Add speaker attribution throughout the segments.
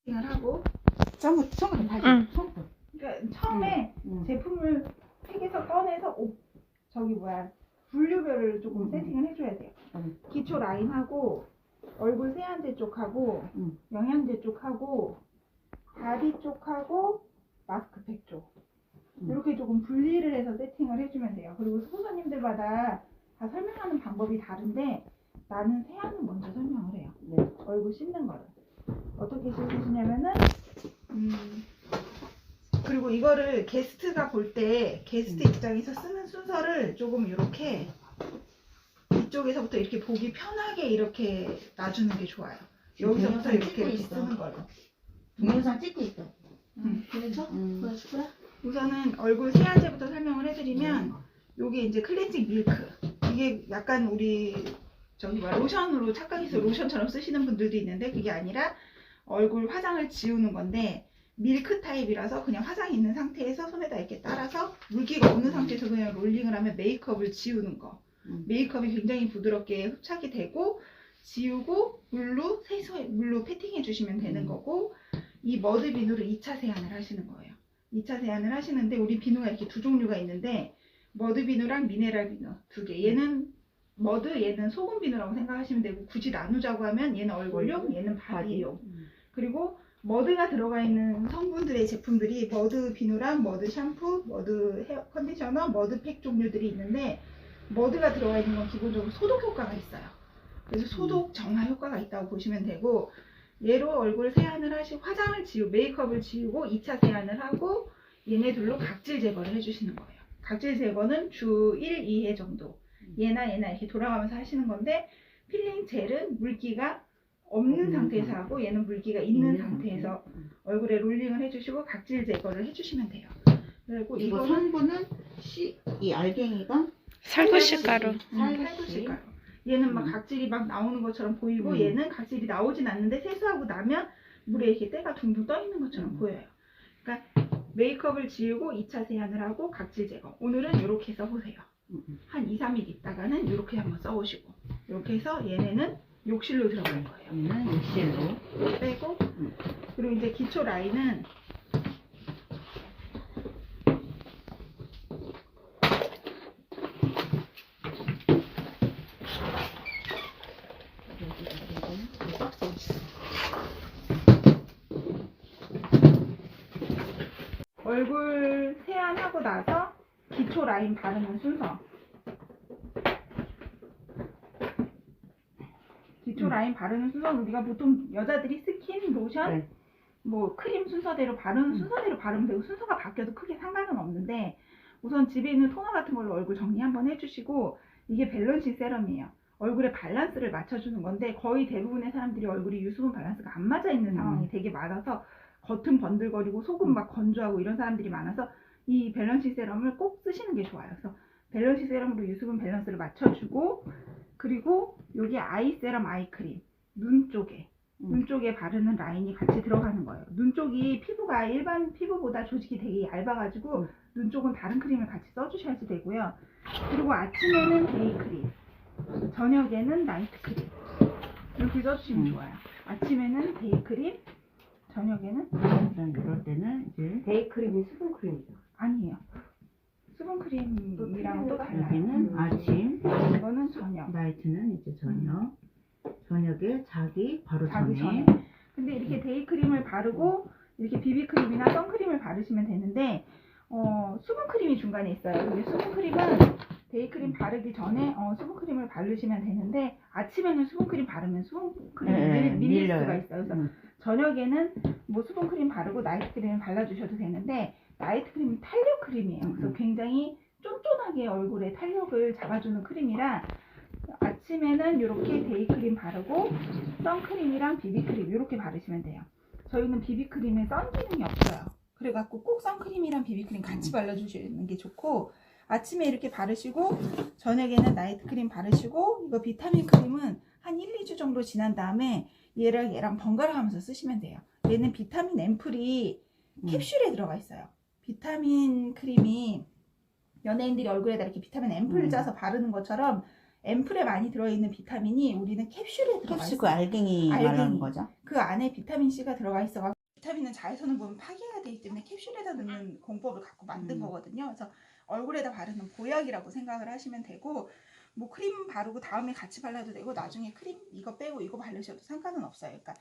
Speaker 1: 을 하고
Speaker 2: 처음부터 다시
Speaker 3: 응.
Speaker 2: 처음부터.
Speaker 1: 그러니까 처음에 제품을 팩에서 꺼내서 분류별을 조금 세팅을 해줘야 돼요. 기초 라인하고 얼굴 세안제 쪽하고 영양제 쪽하고 바디 쪽하고 마스크팩 쪽 이렇게 조금 분리를 해서 세팅을 해주면 돼요. 그리고 소손님들마다 다 설명하는 방법이 다른데 나는 세안은 먼저 설명을 해요.
Speaker 2: 네.
Speaker 1: 얼굴 씻는 거를 어떻게 씻으시냐면은 그리고 이거를 게스트가 볼 때 게스트 입장에서 쓰는 순서를 조금 이렇게 이쪽에서부터 이렇게 보기 편하게 이렇게 놔주는 게 좋아요. 여기서부터 이렇게 쓰는 걸로.
Speaker 2: 동영상 찍고 있어.
Speaker 3: 그래서 보여줄 거야?
Speaker 1: 우선은 얼굴 세안제부터 설명을 해드리면 요게 이제 클렌징 밀크. 이게 약간 우리 로션으로 착각해서 로션처럼 쓰시는 분들도 있는데 그게 아니라 얼굴 화장을 지우는 건데 밀크 타입이라서 그냥 화장이 있는 상태에서 손에다 이렇게 따라서 물기가 없는 상태에서 그냥 롤링을 하면 메이크업을 지우는 거. 메이크업이 굉장히 부드럽게 흡착이 되고 지우고 물로 패팅해 주시면 되는 거고 이 머드 비누로 2차 세안을 하시는 거예요. 2차 세안을 하시는데 우리 비누가 이렇게 두 종류가 있는데 머드 비누랑 미네랄 비누 두 개. 얘는 머드, 얘는 소금 비누라고 생각하시면 되고 굳이 나누자고 하면 얘는 얼굴용, 얘는 바디용. 그리고 머드가 들어가 있는 성분들의 제품들이 머드 비누랑 머드 샴푸, 머드 헤어 컨디셔너, 머드 팩 종류들이 있는데 머드가 들어가 있는 건 기본적으로 소독 효과가 있어요. 그래서 소독 정화 효과가 있다고 보시면 되고 얘로 얼굴 세안을 하시고 화장을 지우고 메이크업을 지우고 2차 세안을 하고 얘네 둘로 각질 제거를 해주시는 거예요. 각질 제거는 주 1, 2회 정도 얘나 이렇게 돌아가면서 하시는 건데 필링 젤은 물기가 없는 상태에서 하고 얘는 물기가 있는 상태에서 얼굴에 롤링을 해주시고 각질 제거를 해주시면 돼요. 그리고
Speaker 2: 이거 성분은 이 알갱이가
Speaker 3: 살구씨가루.
Speaker 1: 살구씨가루. 얘는 막 각질이 막 나오는 것처럼 보이고 얘는 각질이 나오진 않는데 세수하고 나면 물에 이렇게 때가 둥둥 떠 있는 것처럼 보여요. 그러니까 메이크업을 지우고 2차 세안을 하고 각질 제거. 오늘은 이렇게 써보세요. 한 2, 3일 있다가는 이렇게 한번 써보시고 이렇게 해서 얘네는 욕실로 들어갈 거예요.
Speaker 2: 얘는 욕실로
Speaker 1: 빼고 그리고 이제 기초 라인은 얼굴 세안하고 나서 기초 라인 바르는 순서. 기초 라인 바르는 순서는 우리가 보통 여자들이 스킨, 로션, 뭐 크림 순서대로 바르는 순서대로 바르면 되고 순서가 바뀌어도 크게 상관은 없는데 우선 집에 있는 토너 같은 걸로 얼굴 정리 한번 해주시고 이게 밸런싱 세럼이에요. 얼굴의 밸런스를 맞춰주는 건데 거의 대부분의 사람들이 얼굴이 유수분 밸런스가 안 맞아 있는 상황이 되게 많아서 겉은 번들거리고 속은 막 건조하고 이런 사람들이 많아서 이 밸런싱 세럼을 꼭 쓰시는 게 좋아요. 그래서 밸런싱 세럼으로 유수분 밸런스를 맞춰주고 그리고 여기 아이 세럼 아이 크림 눈 쪽에 바르는 라인이 같이 들어가는 거예요. 눈 쪽이 피부가 일반 피부보다 조직이 되게 얇아가지고 눈 쪽은 다른 크림을 같이 써주셔야지 되고요. 그리고 아침에는 데이 크림, 저녁에는 나이트 크림 이렇게 써주시면 좋아요. 아침에는 데이 크림, 저녁에는
Speaker 2: 이럴 때는 이제
Speaker 4: 데이 크림이 수분 크림이죠.
Speaker 1: 아니에요. 수분 크림이랑 또 달라요.
Speaker 2: 여기는 아침,
Speaker 1: 이거는 저녁.
Speaker 2: 나이트는 이제 저녁. 저녁에 자기 바로
Speaker 1: 자기
Speaker 2: 전에.
Speaker 1: 전에. 근데 이렇게 데이 크림을 바르고 이렇게 비비 크림이나 선크림을 바르시면 되는데 수분 크림이 중간에 있어요. 근데 수분 크림은 데이 크림 바르기 전에 수분 크림을 바르시면 되는데 아침에는 수분 크림 바르면 수분 크림이 밀릴 수가 있어요. 그래서 저녁에는 뭐 수분 크림 바르고 나이트 크림을 발라주셔도 되는데 나이트 크림은 탄력 크림이에요. 그래서 굉장히 쫀쫀하게 얼굴에 탄력을 잡아주는 크림이라 아침에는 이렇게 데이크림 바르고 선크림이랑 비비크림 이렇게 바르시면 돼요. 저희는 비비크림에 선 기능이 없어요. 그래갖고 꼭 선크림이랑 비비크림 같이 발라주시는 게 좋고 아침에 이렇게 바르시고 저녁에는 나이트크림 바르시고 이거 비타민 크림은 한 1, 2주 정도 지난 다음에 얘랑 번갈아 가면서 쓰시면 돼요. 얘는 비타민 앰플이 캡슐에 들어가 있어요. 비타민 크림이 연예인들이 얼굴에다 이렇게 비타민 앰플 짜서 바르는 것처럼 앰플에 많이 들어있는 비타민이 우리는 캡슐에 들어가
Speaker 2: 캡슐
Speaker 1: 있어요.
Speaker 2: 그 알갱이
Speaker 1: 알갱이.
Speaker 2: 말하는 거죠?
Speaker 1: 그 안에 비타민 C가 들어가 있어서 비타민은 자외선을 보면 파괴가 되기 때문에 캡슐에다 넣는 공법을 갖고 만든 거거든요. 그래서 얼굴에다 바르는 보약이라고 생각을 하시면 되고 뭐 크림 바르고 다음에 같이 발라도 되고 나중에 크림 이거 빼고 이거 바르셔도 상관은 없어요. 그러니까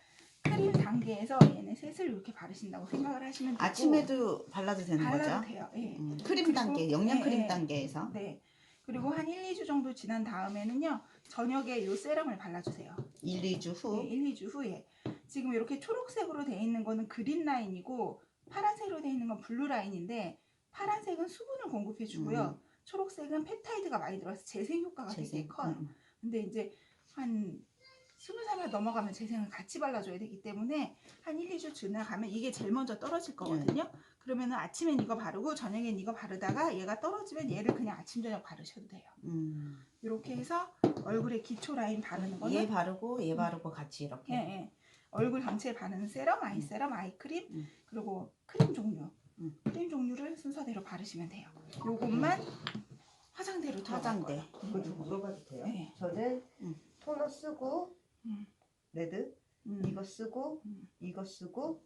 Speaker 1: 크림 단계에서 얘네 셋을 이렇게 바르신다고 생각을 하시면 되고
Speaker 2: 아침에도 발라도 되는
Speaker 1: 발라도
Speaker 2: 거죠?
Speaker 1: 돼요. 예.
Speaker 2: 크림
Speaker 1: 그리고-
Speaker 2: 단계, 영양 크림
Speaker 1: 예, 예.
Speaker 2: 단계에서.
Speaker 1: 네. 그리고 한 1, 2주 정도 지난 다음에는요. 저녁에 이 세럼을 발라주세요.
Speaker 2: 1, 2주 후.
Speaker 1: 네, 1, 2주 후에. 지금 이렇게 초록색으로 되어 있는 거는 그린 라인이고 파란색으로 되어 있는 건 블루 라인인데 파란색은 수분을 공급해 주고요. 초록색은 펩타이드가 많이 들어서 재생 효과가 되게 커요. 근데 이제 한 20살 넘어가면 재생을 같이 발라줘야 되기 때문에 한 1, 2주 지나가면 이게 제일 먼저 떨어질 거거든요. 그러면은 아침엔 이거 바르고 저녁엔 이거 바르다가 얘가 떨어지면 얘를 그냥 아침 저녁 바르셔도 돼요. 이렇게 해서 얼굴에 기초 라인 바르는 거는
Speaker 2: 얘 바르고 얘 바르고 같이 이렇게.
Speaker 1: 예, 예. 얼굴 전체에 바르는 세럼, 아이 세럼, 아이 크림, 그리고 크림 종류. 크림 종류를 순서대로 바르시면 돼요. 요것만 화장대로
Speaker 2: 화장대.
Speaker 4: 그거 좀 물어봐도 돼요?
Speaker 1: 네.
Speaker 4: 저는
Speaker 2: 응.
Speaker 4: 토너 쓰고
Speaker 1: 음.
Speaker 4: 레드 이거 쓰고 이거 쓰고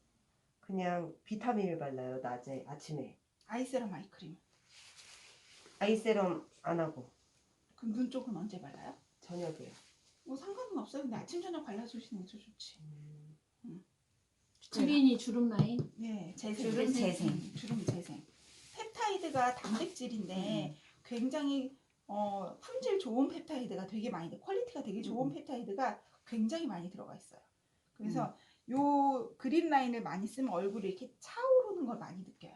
Speaker 4: 그냥 비타민을 발라요. 낮에 아침에
Speaker 1: 아이 세럼, 아이 크림.
Speaker 4: 아이세럼 안 하고
Speaker 1: 그럼 눈 쪽은 언제 발라요?
Speaker 4: 저녁에.
Speaker 1: 뭐 상관은 없어요. 근데 아침 저녁 발라주시는 게 좋지.
Speaker 3: 주린이 주름 라인.
Speaker 1: 네,
Speaker 2: 주름 재생.
Speaker 1: 주름 재생. 펩타이드가 단백질인데 굉장히 품질 좋은 펩타이드가 되게 많이 돼. 퀄리티가 되게 좋은 펩타이드가 굉장히 많이 들어가 있어요. 그래서 요 그린 라인을 많이 쓰면 얼굴이 이렇게 차오르는 걸 많이 느껴요.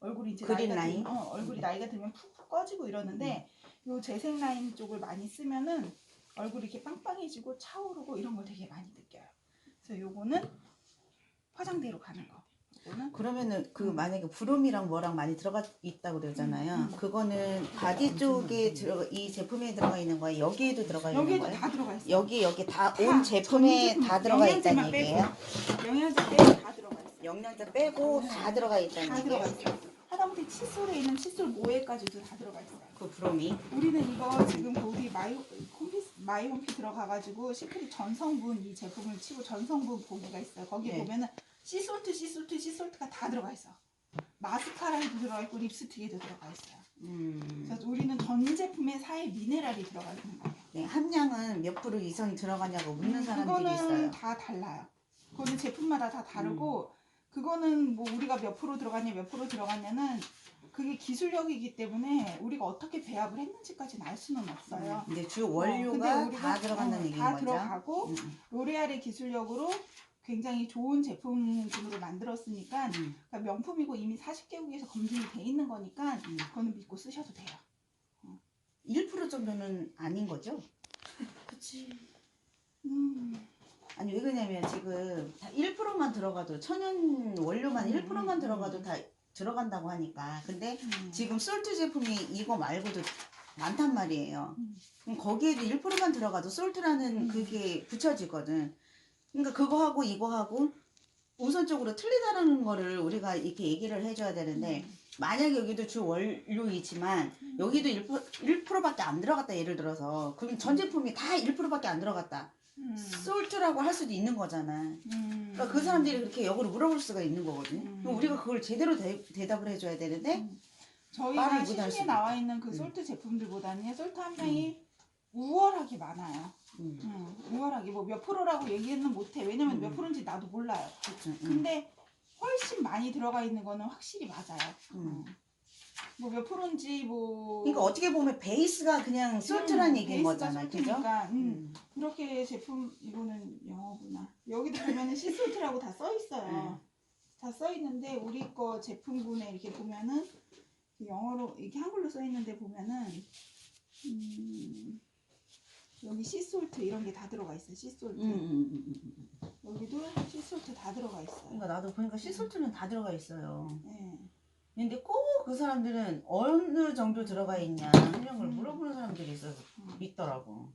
Speaker 1: 얼굴이 이제
Speaker 2: 그린
Speaker 1: 나이가
Speaker 2: 라인?
Speaker 1: 들면, 얼굴이 나이가 들면 푹푹 꺼지고 이러는데 요 재생 라인 쪽을 많이 쓰면은 얼굴이 이렇게 빵빵해지고 차오르고 이런 걸 되게 많이 느껴요. 그래서 요거는 화장대로 가는 거. 요거는
Speaker 2: 그러면은 그 만약에 브롬이랑 뭐랑 많이 들어가 있다고 그러잖아요. 그거는 바디 쪽에 이 제품에 들어가 있는 거예요? 여기에도 들어가 있는
Speaker 1: 여기에도
Speaker 2: 거예요?
Speaker 1: 다 들어가 있어요.
Speaker 2: 여기 다
Speaker 1: 다,
Speaker 2: 온 제품에
Speaker 1: 전 제품,
Speaker 2: 다 들어가 있다는
Speaker 1: 영양제만 빼고.
Speaker 2: 얘기예요?
Speaker 1: 영양제 빼고 다 들어가 있어요.
Speaker 2: 영양제 빼고 다 들어가 있다는
Speaker 1: 다
Speaker 2: 얘기예요?
Speaker 1: 들어가 있어요. 하다못해 칫솔에 있는 칫솔 모에까지도 다 들어가 있어요.
Speaker 2: 그 브롬이?
Speaker 1: 우리는 이거 지금 우리 마이홈피 들어가가지고 시크릿 전성분 이 제품을 치고 전성분 보기가 있어요. 거기
Speaker 2: 네.
Speaker 1: 보면은 시솔트가 다 들어가 있어. 마스카라에도 들어가 있고 립스틱에도 들어가 있어요. 그래서 우리는 전 제품에 사이 미네랄이 들어가 있는 거예요.
Speaker 2: 네, 함량은 몇 프로 이상이 들어가냐고 묻는 사람들이
Speaker 1: 그거는
Speaker 2: 있어요.
Speaker 1: 다 달라요. 그거는 제품마다 다 다르고 그거는 뭐 우리가 몇 프로 들어갔냐 몇 프로 들어갔냐는 그게 기술력이기 때문에 우리가 어떻게 배합을 했는지까지는 알 수는 없어요.
Speaker 2: 근데 주
Speaker 1: 근데
Speaker 2: 원료가
Speaker 1: 우리가,
Speaker 2: 다 들어간다는 얘기인
Speaker 1: 다
Speaker 2: 거죠?
Speaker 1: 들어가고 로레알의 기술력으로 굉장히 좋은 제품군으로 만들었으니까 그러니까 명품이고 이미 40개국에서 검증이 돼 있는 거니까 그거는 믿고 쓰셔도 돼요.
Speaker 2: 1% 정도는 아닌 거죠?
Speaker 1: 그치.
Speaker 2: 아니 왜 그러냐면 지금 다 1%만 들어가도 천연 원료만 1%만 들어가도 다 들어간다고 하니까. 근데 지금 솔트 제품이 이거 말고도 많단 말이에요. 그럼 거기에도 1%만 들어가도 솔트라는 그게 붙여지거든. 그러니까 그거 하고 이거 하고 우선적으로 틀리다라는 거를 우리가 이렇게 얘기를 해줘야 되는데 만약에 여기도 주 원료이지만 여기도 1%밖에 안 들어갔다 예를 들어서 그럼 전 제품이 다 1%밖에 안 들어갔다. 솔트라고 할 수도 있는 거잖아. 그러니까 그 사람들이 그렇게 역으로 물어볼 수가 있는 거거든요. 그럼 우리가 그걸 제대로 대답을 해줘야 되는데
Speaker 1: 저희가
Speaker 2: 말을 못할
Speaker 1: 시중에
Speaker 2: 수도
Speaker 1: 나와 있는 그 솔트 제품들보다는 솔트 함량이 우월하게 많아요. 우월하게 뭐 몇 프로라고 얘기는 못해. 왜냐면 몇 프로인지 나도 몰라요. 근데 훨씬 많이 들어가 있는 거는 확실히 맞아요. 뭐 몇 프로인지 뭐
Speaker 2: 그러니까 어떻게 보면 베이스가 그냥 솔트란 얘기인
Speaker 1: 베이스가
Speaker 2: 거잖아, 그죠?
Speaker 1: 솔트니까, 이렇게 제품 이거는 영어구나. 여기도 보면은 시솔트라고 다 써 있어요. 다 써 있는데 우리 거 제품군에 이렇게 보면은 영어로 이렇게 한글로 써 있는데 보면은 여기 시솔트 이런 게 다 들어가 있어요. 시솔트. 여기도 시솔트 다 들어가 있어요.
Speaker 2: 그러니까 나도 보니까 시솔트는 다 들어가 있어요.
Speaker 1: 네.
Speaker 2: 근데 꼭 그 사람들은 어느 정도 들어가 있냐 함량을 물어보는 사람들이 있어서 있더라고.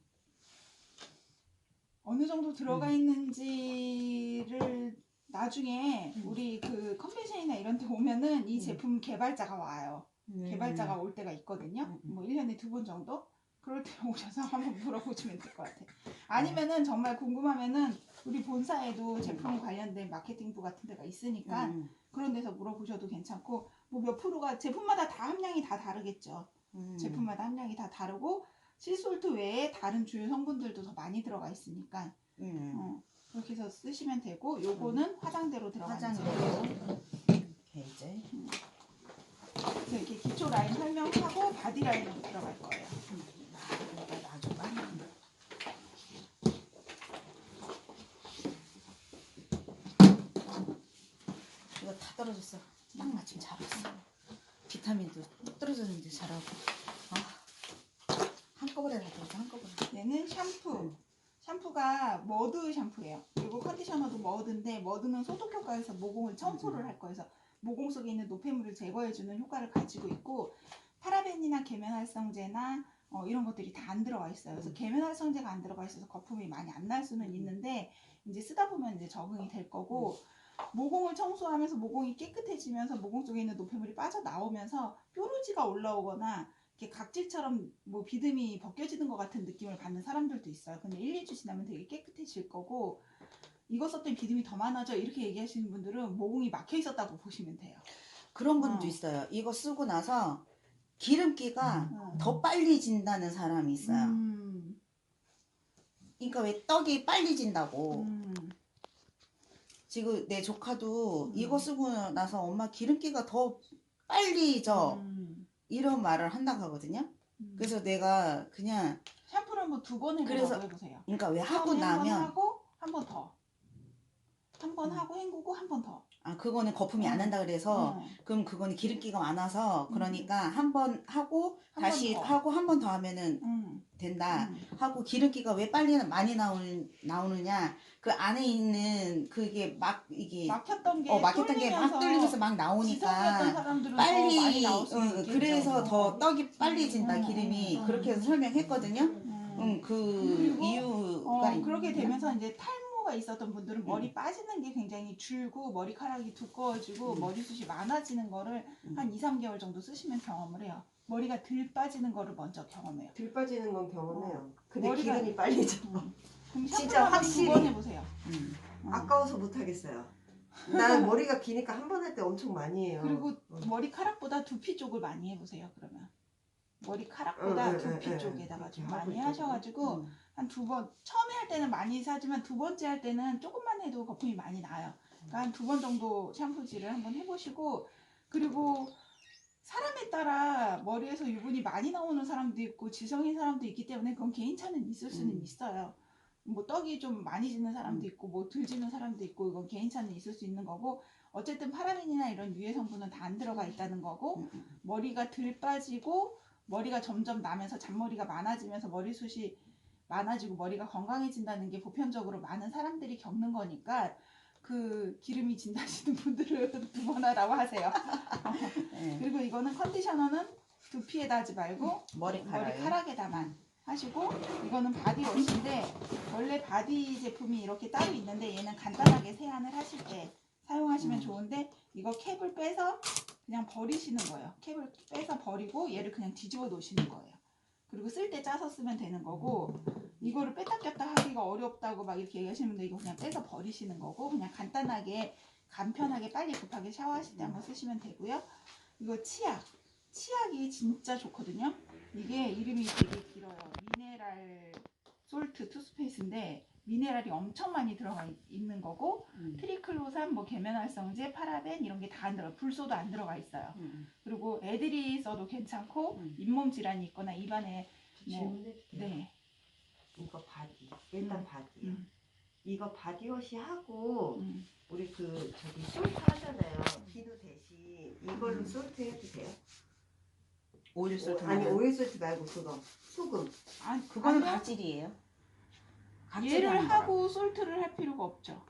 Speaker 1: 어느 정도 들어가 있는지를 나중에 우리 그 컨벤션이나 이런 데 오면은 이 제품 개발자가 와요. 개발자가 올 때가 있거든요. 뭐 1년에 2번 정도. 그럴 때 오셔서 한번 물어보시면 될 것 같아. 아니면은 정말 궁금하면은 우리 본사에도 제품 관련된 마케팅부 같은 데가 있으니까 그런 데서 물어보셔도 괜찮고 뭐 몇 프로가 제품마다 다 함량이 다 다르겠죠. 제품마다 함량이 다 다르고 실솔트 외에 다른 주요 성분들도 더 많이 들어가 있으니까 그렇게 해서 쓰시면 되고 요거는 화장대로 들어가는
Speaker 2: 화장대로.
Speaker 1: 제품.
Speaker 2: 이렇게 이제.
Speaker 1: 그래서 이렇게 기초 라인 설명하고 바디 라인으로 들어갈 거예요.
Speaker 2: 이거 놔줘봐. 이거 다 떨어졌어. 딱 마침 잘 왔어. 비타민도 뚝 떨어졌는데 잘하고. 아, 한꺼번에 다 떨어져, 한꺼번에.
Speaker 1: 얘는 샴푸. 샴푸가 머드 샴푸예요. 그리고 컨디셔너도 머드인데 머드는 소독 효과에서 모공을 청소를 할 거여서 모공 속에 있는 노폐물을 제거해주는 효과를 가지고 있고 파라벤이나 계면활성제나 이런 것들이 다 안 들어가 있어요. 그래서 계면활성제가 안 들어가 있어서 거품이 많이 안 날 수는 있는데 이제 쓰다 보면 이제 적응이 될 거고 모공을 청소하면서 모공이 깨끗해지면서 모공 속에 있는 노폐물이 빠져나오면서 뾰루지가 올라오거나 이렇게 각질처럼 뭐 비듬이 벗겨지는 것 같은 느낌을 받는 사람들도 있어요. 근데 1, 2주 지나면 되게 깨끗해질 거고 이거 썼더니 비듬이 더 많아져 이렇게 얘기하시는 분들은 모공이 막혀 있었다고 보시면 돼요.
Speaker 2: 그런 분도 있어요. 이거 쓰고 나서 기름기가 더 빨리 진다는 사람이 있어요. 그러니까 왜 떡이 빨리 진다고. 지금 내 조카도 이거 쓰고 나서 엄마 기름기가 더 빨리 져. 이런 말을 한다고 하거든요. 그래서 내가 그냥
Speaker 1: 샴푸를 한번 2번 해보라고
Speaker 2: 그래서
Speaker 1: 해보세요.
Speaker 2: 그러니까 왜 하고
Speaker 1: 처음에 한번
Speaker 2: 나면
Speaker 1: 하고 한 번 더. 한 번 하고 헹구고 한 번 더.
Speaker 2: 아 그거는 거품이 안 난다 그래서 그럼 그거는 기름기가 많아서 그러니까 한 번 하고
Speaker 1: 한
Speaker 2: 다시
Speaker 1: 번 더.
Speaker 2: 하고 한 번 더 하면은 된다. 하고 기름기가 왜 빨리 많이 나오느냐 그 안에 있는 그게 막 이게
Speaker 1: 막혔던 게
Speaker 2: 막혔던 게 막 뚫리면서 막
Speaker 1: 지속됐던
Speaker 2: 나오니까
Speaker 1: 사람들은 더
Speaker 2: 빨리
Speaker 1: 많이 나올 수 있겠죠.
Speaker 2: 그래서 더 떡이 빨리 진다 기름이 그렇게 해서 설명했거든요. 그
Speaker 1: 그리고,
Speaker 2: 이유가
Speaker 1: 그렇게 되면서 이제 탈모가 있었던 분들은 머리 빠지는 게 굉장히 줄고 머리카락이 두꺼워지고 머리숱이 많아지는 거를 한 2, 3개월 정도 쓰시면 경험을 해요. 머리가 덜 빠지는 거를 먼저 경험해요.
Speaker 4: 들 빠지는 건 경험해요. 근데
Speaker 1: 머리가-
Speaker 4: 기름이 빨리 져.
Speaker 1: 그럼
Speaker 4: 진짜
Speaker 1: 샴푸를
Speaker 4: 확실히.
Speaker 1: 2번 해보세요.
Speaker 4: 아까워서 못 하겠어요. 난 머리가 기니까 한 번 할 때 엄청 많이 해요.
Speaker 1: 그리고 머리카락보다 두피 쪽을 많이 해보세요. 그러면 머리카락보다 두피 쪽에다가 좀 많이 하셔가지고 한 2번 처음에 할 때는 많이 사지만 2번째 할 때는 조금만 해도 거품이 많이 나요. 그러니까 한 2번 정도 샴푸질을 한번 해보시고 그리고 사람에 따라 머리에서 유분이 많이 나오는 사람도 있고 지성인 사람도 있기 때문에 그건 개인차는 있을 수는 있어요. 뭐 떡이 좀 많이 지는 사람도 있고 뭐 덜 지는 사람도 있고 이건 개인차는 있을 수 있는 거고 어쨌든 파라벤이나 이런 유해 성분은 다 안 들어가 있다는 거고 머리가 덜 빠지고 머리가 점점 나면서 잔머리가 많아지면서 머리숱이 많아지고 머리가 건강해진다는 게 보편적으로 많은 사람들이 겪는 거니까 그 기름이 진다시는 분들은 2번 하라고 하세요. 그리고 이거는 컨디셔너는 두피에다 하지 말고 머리카락에다만 하시고 이거는 바디워시인데 원래 바디 제품이 이렇게 따로 있는데 얘는 간단하게 세안을 하실 때 사용하시면 좋은데 이거 캡을 빼서 그냥 버리시는 거예요. 캡을 빼서 버리고 얘를 그냥 뒤집어 놓으시는 거예요. 그리고 쓸 때 짜서 쓰면 되는 거고 이거를 뺐다 꼈다 하기가 어렵다고 막 이렇게 얘기하시는 분들 이거 그냥 빼서 버리시는 거고 그냥 간단하게 간편하게 빨리 급하게 샤워하실 때 한번 쓰시면 되고요. 이거 치약이 진짜 좋거든요. 이게 이름이 되게 길어요. 미네랄 솔트 투스페이스인데 미네랄이 엄청 많이 들어가 있는 거고 트리클로산, 뭐 계면활성제, 파라벤 이런 게 다 안 들어가. 불소도 안 들어가 있어요. 그리고 애들이 써도 괜찮고 잇몸 질환이 있거나 입안에
Speaker 4: 질문해도 돼요?
Speaker 1: 네.
Speaker 4: 이거 바디. 일단 바디요. 이거 바디워시 하고 우리 그 저기 솔트 하잖아요. 비누 대신 이걸로 솔트 해도 돼요?
Speaker 2: 오일 솔트
Speaker 4: 아니 오일 솔트 말고 그거 소금.
Speaker 2: 그거는
Speaker 1: 아니요.
Speaker 2: 각질이에요.
Speaker 1: 얘를 하고 솔트를 할 필요가 없죠.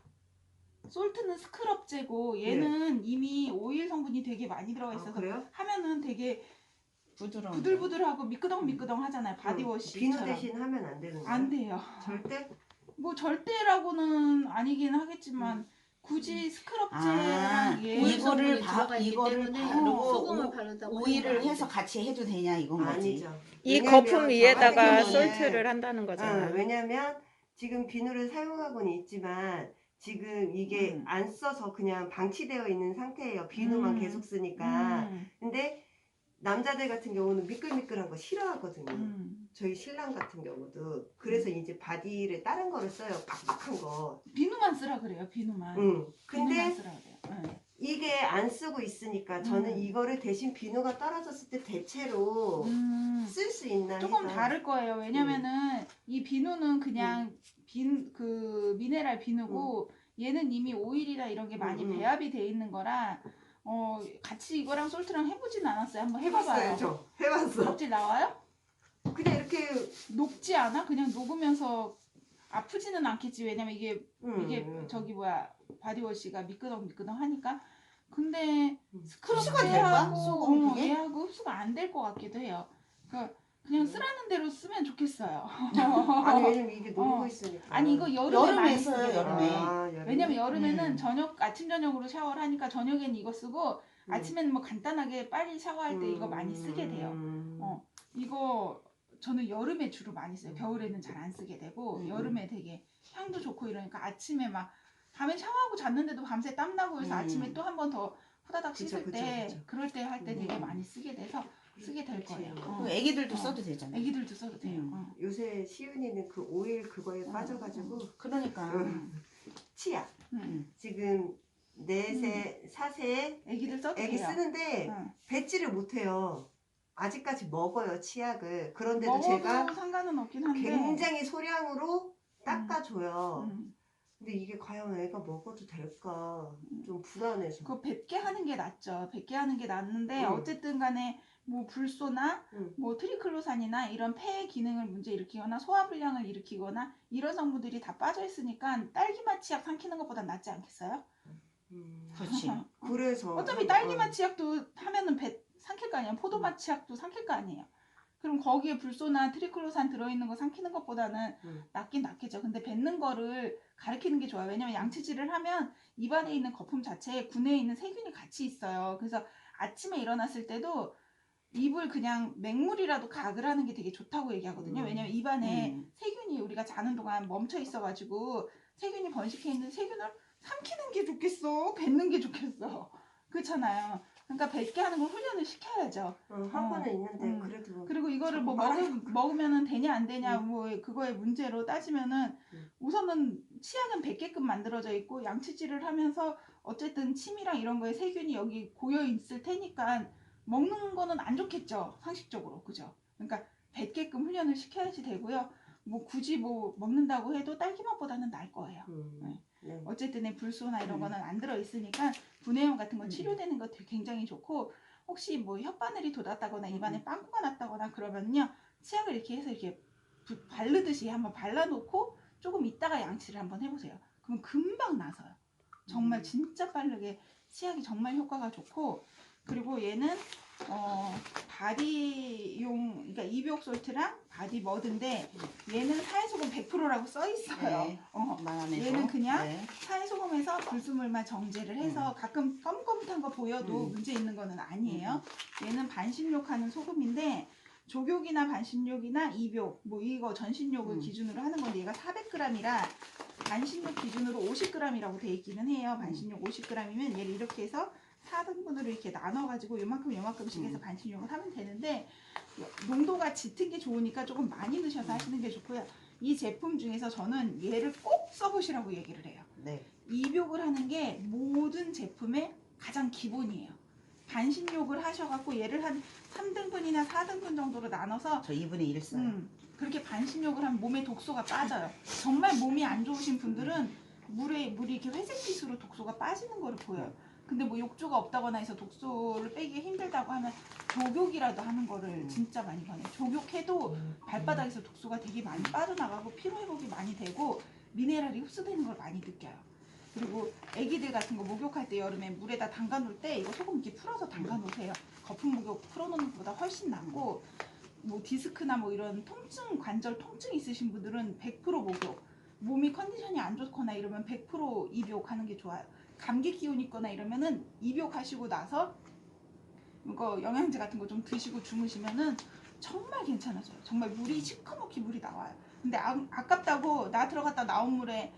Speaker 1: 솔트는 스크럽제고 얘는 이미 오일 성분이 되게 많이 들어가 있어서
Speaker 4: 그래요?
Speaker 1: 하면은 되게
Speaker 2: 부드러운
Speaker 1: 부들부들하고 미끄덩미끄덩 하잖아요. 바디워시처럼.
Speaker 4: 비누 대신 하면 안 되는 거예요?
Speaker 1: 안 돼요.
Speaker 4: 절대?
Speaker 1: 뭐 절대라고는 아니긴 하겠지만 굳이 스크럽제랑
Speaker 3: 이게
Speaker 2: 이거를
Speaker 3: 들어가 있기
Speaker 2: 이거를
Speaker 3: 때문에
Speaker 2: 바르고
Speaker 3: 소금을 바르다고
Speaker 2: 오일을
Speaker 3: 해도 안
Speaker 2: 해서
Speaker 3: 돼.
Speaker 2: 같이 해도 되냐 이건 거지.
Speaker 4: 아니죠.
Speaker 3: 이
Speaker 4: 왜냐면
Speaker 3: 거품
Speaker 4: 저
Speaker 3: 위에다가
Speaker 4: 같은 경우는
Speaker 3: 솔트를 한다는 거잖아.
Speaker 4: 왜냐면 지금 비누를 사용하고는 있지만 지금 이게 안 써서 그냥 방치되어 있는 상태예요. 비누만 계속 쓰니까. 근데 남자들 같은 경우는 미끌미끌한 거 싫어하거든요. 저희 신랑 같은 경우도. 그래서 이제 바디를 다른 거를 써요. 빡빡한 거.
Speaker 1: 비누만 쓰라 그래요. 비누만.
Speaker 4: 비누만
Speaker 1: 비누만
Speaker 4: 근데
Speaker 1: 쓰라 그래요. 네.
Speaker 4: 이게 안 쓰고 있으니까 저는 이거를 대신 비누가 떨어졌을 때 대체로 쓸 수 있나
Speaker 1: 조금
Speaker 4: 해서.
Speaker 1: 다를 거예요. 왜냐면은 이 비누는 그냥 그 미네랄 비누고 얘는 이미 오일이나 이런 게 많이 배합이 돼 있는 거라 같이 이거랑 솔트랑 해보진 않았어요. 한번 해봐봐요.
Speaker 4: 해봤어요. 저 해봤어.
Speaker 1: 녹질 나와요?
Speaker 4: 그냥 이렇게
Speaker 1: 녹지 않아? 그냥 녹으면서 아프지는 않겠지. 왜냐면 이게 저기 뭐야 바디워시가 미끄덩미끄덩 하니까. 근데
Speaker 2: 흡수가
Speaker 1: 스크럽
Speaker 2: 될까?
Speaker 1: 얘하고
Speaker 2: 소금 그게?
Speaker 1: 얘하고 흡수가 안 될 것 같기도 해요. 그냥 쓰라는 대로 쓰면 좋겠어요.
Speaker 4: 아니 왜냐면 이게 녹고 있으니까.
Speaker 1: 아니 이거 여름에 많이
Speaker 2: 여름에 써요.
Speaker 1: 쓰게 돼요.
Speaker 2: 여름에.
Speaker 4: 여름에?
Speaker 1: 왜냐면 여름에는 아침 저녁으로 샤워를 하니까 저녁에는 이거 쓰고 아침에는 뭐 간단하게 빨리 샤워할 때 이거 많이 쓰게 돼요. 이거 저는 여름에 주로 많이 써요. 겨울에는 잘 안 쓰게 되고 여름에 되게 향도 좋고 이러니까 아침에 막 밤에 샤워하고 잤는데도 밤새 땀 나고 그래서 아침에 또 한 번 더 후다닥
Speaker 4: 그쵸,
Speaker 1: 씻을
Speaker 4: 그쵸,
Speaker 1: 때
Speaker 4: 그쵸.
Speaker 1: 그럴 때 할 때 되게 많이 쓰게 돼서 쓰게 될 거예요.
Speaker 2: 그리고 애기들도 써도 되잖아.
Speaker 1: 애기들도 써도 돼요.
Speaker 4: 요새 시윤이는 그 오일 그거에 빠져가지고
Speaker 2: 그러니까.
Speaker 4: 치약
Speaker 1: 음.
Speaker 4: 지금 4세, 4세에
Speaker 1: 애기들 써도
Speaker 4: 애기
Speaker 1: 돼요.
Speaker 4: 쓰는데 뱉지를 못해요. 아직까지 먹어요 치약을. 그런데도
Speaker 1: 먹어도
Speaker 4: 제가
Speaker 1: 상관은 없긴 한데
Speaker 4: 굉장히 소량으로 닦아줘요.
Speaker 1: 음.
Speaker 4: 근데 이게 과연 애가 먹어도 될까 좀 불안해서.
Speaker 1: 그거 100개 하는 게 낫죠. 100개 하는 게 낫는데 어쨌든 간에 뭐 불소나 뭐 트리클로산이나 이런 폐 기능을 문제 일으키거나 소화불량을 일으키거나 이런 성분들이 다 빠져 있으니까 딸기맛 치약 삼키는 것보다 낫지 않겠어요?
Speaker 2: 그렇지.
Speaker 4: 그래서
Speaker 1: 어차피 딸기맛 치약도 하면은 삼킬 거 아니에요. 포도맛 치약도 삼킬 거 아니에요. 그럼 거기에 불소나 트리클로산 들어있는 거 삼키는 것보다는 낫긴 낫겠죠. 근데 뱉는 거를 가리키는 게 좋아요. 왜냐면 양치질을 하면 입안에 있는 거품 자체에 구내에 있는 세균이 같이 있어요. 그래서 아침에 일어났을 때도 입을 그냥 맹물이라도 가글 하는 게 되게 좋다고 얘기하거든요. 왜냐면 입안에 세균이 우리가 자는 동안 멈춰 있어가지고 세균이 번식해 있는 세균을 삼키는 게 좋겠어? 뱉는 게 좋겠어? 그렇잖아요. 그러니까 뱉게 하는 걸 훈련을 시켜야죠.
Speaker 4: 하고는 있는데 그래도
Speaker 1: 그리고 이거를 뭐
Speaker 4: 자꾸
Speaker 1: 먹으면은 되냐 안 되냐 뭐 그거의 문제로 따지면은 우선은 치약은 뱉게끔 만들어져 있고 양치질을 하면서 어쨌든 침이랑 이런 거에 세균이 여기 고여 있을 테니까 먹는 거는 안 좋겠죠. 상식적으로. 그죠? 그러니까 뱉게끔 훈련을 시켜야지 되고요. 뭐 굳이 뭐 먹는다고 해도 딸기맛보다는 나을 거예요.
Speaker 4: 네.
Speaker 1: 어쨌든 불소나 이런 거는 안 들어 있으니까 분해염 같은 거 치료되는 거 굉장히 좋고 혹시 뭐 혓바늘이 돋았다거나 입안에 빵꾸가 났다거나 그러면요 치약을 이렇게 해서 이렇게 바르듯이 한번 발라놓고 조금 있다가 양치를 한번 해보세요. 그럼 금방 나서요. 정말 진짜 빠르게 치약이 정말 효과가 좋고 그리고 얘는 바디용 그러니까 입욕 솔트랑 바디 머드인데 얘는 사회소금 100%라고 써 있어요.
Speaker 2: 네.
Speaker 1: 얘는 그냥 사회소금에서 불순물만 정제를 해서 가끔 검검한 거 보여도 문제 있는 거는 아니에요. 얘는 반신욕하는 소금인데 족욕이나 반신욕이나 입욕 뭐 이거 전신욕을 기준으로 하는 건데 얘가 400g이라 반신욕 기준으로 50g이라고 돼 있기는 해요. 반신욕 50g이면 얘를 이렇게 해서 4등분으로 이렇게 나눠가지고 요만큼씩 해서 반신욕을 하면 되는데 농도가 짙은 게 좋으니까 조금 많이 넣으셔서 하시는 게 좋고요. 이 제품 중에서 저는 얘를 꼭 써보시라고 얘기를 해요.
Speaker 2: 네.
Speaker 1: 입욕을 하는 게 모든 제품의 가장 기본이에요. 반신욕을 하셔갖고 얘를 한 3등분이나 4등분 정도로 나눠서
Speaker 2: 저 2분의 1 써요.
Speaker 1: 그렇게 반신욕을 하면 몸에 독소가 빠져요. 정말 몸이 안 좋으신 분들은 물이 이렇게 회색빛으로 독소가 빠지는 거를 보여요. 근데 뭐 욕조가 없다거나 해서 독소를 빼기 힘들다고 하면 족욕이라도 하는 거를 진짜 많이 권해요. 족욕해도 발바닥에서 독소가 되게 많이 빠져나가고 피로회복이 많이 되고 미네랄이 흡수되는 걸 많이 느껴요. 그리고 애기들 같은 거 목욕할 때 여름에 물에다 담가 놓을 때 이거 소금 이렇게 풀어서 담가 놓으세요. 거품 목욕 풀어놓는 것보다 훨씬 낫고 뭐 디스크나 뭐 이런 통증, 관절 통증 있으신 분들은 100% 목욕 몸이 컨디션이 안 좋거나 이러면 100% 입욕하는 게 좋아요. 감기 기운 있거나 이러면은 입욕하시고 나서 이거 영양제 같은 거 좀 드시고 주무시면은 정말 괜찮아져요. 정말 물이 시커멓게 물이 나와요. 근데 아깝다고 나 들어갔다 나온 물에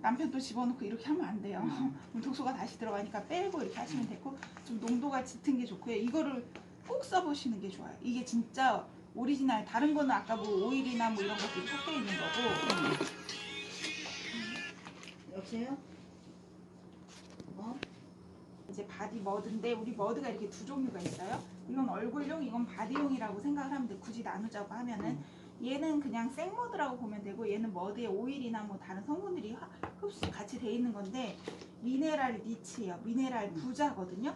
Speaker 1: 남편 또 집어넣고 이렇게 하면 안 돼요. 그럼 독소가 다시 들어가니까 빼고 이렇게 하시면 되고, 좀 농도가 짙은 게 좋고요. 이거를 꼭 써보시는 게 좋아요. 이게 진짜 오리지널. 다른 거는 아까 뭐 오일이나 뭐 이런 것들이 섞여 있는 거고.
Speaker 2: 여보세요? 어?
Speaker 1: 이제 바디 머드인데, 우리 머드가 이렇게 두 종류가 있어요. 이건 얼굴용, 이건 바디용이라고 생각을 하면 돼. 굳이 나누자고 하면은 얘는 그냥 생머드라고 보면 되고, 얘는 머드에 오일이나 뭐 다른 성분들이 흡수 같이 돼 있는 건데, 미네랄 리치예요. 미네랄 부자거든요.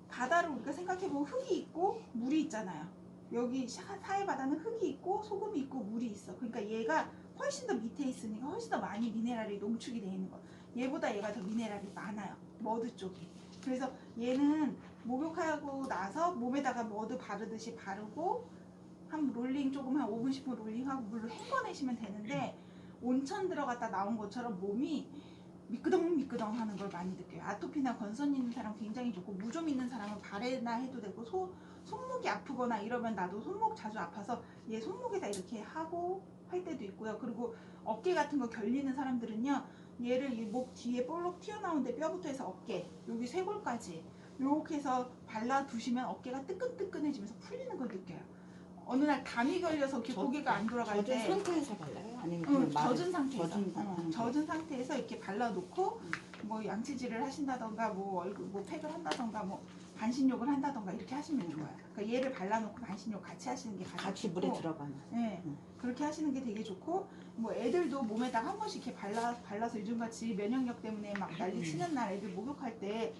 Speaker 1: 바다를 우리가 생각해보면 흙이 있고 물이 있잖아요. 여기 사해 바다는 흙이 있고 소금이 있고 물이 있어. 그러니까 얘가 훨씬 더 밑에 있으니까 훨씬 더 많이 미네랄이 농축이 돼 있는 거예요. 얘보다 얘가 더 미네랄이 많아요. 머드 쪽이. 그래서 얘는 목욕하고 나서 몸에다가 머드 바르듯이 바르고 한 롤링 조금 한 5분 10분 롤링하고 물로 헹궈내시면 되는데, 온천 들어갔다 나온 것처럼 몸이 미끄덩미끄덩 하는 걸 많이 느껴요. 아토피나 건선 있는 사람 굉장히 좋고, 무좀 있는 사람은 발에나 해도 되고, 손목이 아프거나 이러면, 나도 손목 자주 아파서 얘 손목에다 이렇게 하고 할 때도 있고요. 그리고 어깨 같은 거 결리는 사람들은요, 얘를 이 목 뒤에 볼록 튀어나오는데 뼈부터 해서 어깨 여기 쇄골까지 요렇게 해서 발라두시면 어깨가 뜨끈뜨끈해지면서 풀리는 걸 느껴요. 어느 날 담이 걸려서 이렇게 고개가 안 돌아갈
Speaker 2: 젖은
Speaker 1: 때
Speaker 2: 상태에서 발라요? 아니면 그냥
Speaker 1: 젖은 상태에서
Speaker 2: 젖은
Speaker 1: 상태에서 이렇게 발라놓고 뭐 양치질을 하신다던가 뭐 얼굴 뭐 팩을 한다던가 뭐 반신욕을 한다던가 이렇게 하시면 좋아요. 그러니까 얘를 발라놓고 반신욕 같이 하시는 게 가장
Speaker 2: 같이
Speaker 1: 좋고,
Speaker 2: 물에 들어가는.
Speaker 1: 네, 그렇게 하시는 게 되게 좋고, 뭐 애들도 몸에다 한 번씩 이렇게 발라서 요즘같이 면역력 때문에 막 난리 치는 날 애들 목욕할 때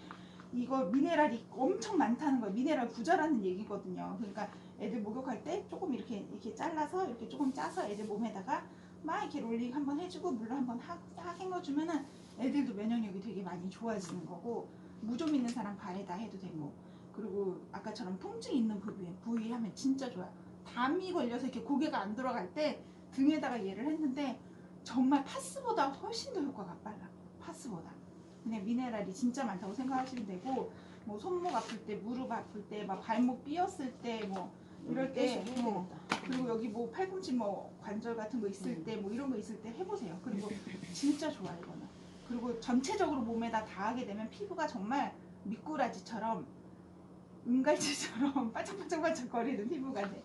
Speaker 1: 이거 미네랄이 엄청 많다는 거예요. 미네랄 부자라는 얘기거든요. 그러니까 애들 목욕할 때 조금 이렇게 잘라서 이렇게 조금 짜서 애들 몸에다가 막 이렇게 롤링 한번 해주고 물로 한번 싹 헹궈주면은 애들도 면역력이 되게 많이 좋아지는 거고, 무좀 있는 사람 발에다 해도 되고, 그리고 아까처럼 통증 있는 부위 하면 진짜 좋아요. 담이 걸려서 이렇게 고개가 안 돌아갈 때 등에다가 얘를 했는데 정말 파스보다 훨씬 더 효과가 빨라. 파스보다. 그냥 미네랄이 진짜 많다고 생각하시면 되고, 뭐 손목 아플 때, 무릎 아플 때, 막 발목 삐었을 때, 뭐 이럴 때, 그리고 여기 뭐 팔꿈치 뭐 관절 같은 거 있을 때, 뭐 이런 거 있을 때 해보세요. 그리고 진짜 좋아 이거는. 그리고 전체적으로 몸에다 다 하게 되면 피부가 정말 미꾸라지처럼, 은갈치처럼 반짝반짝반짝 거리는 피부가 돼.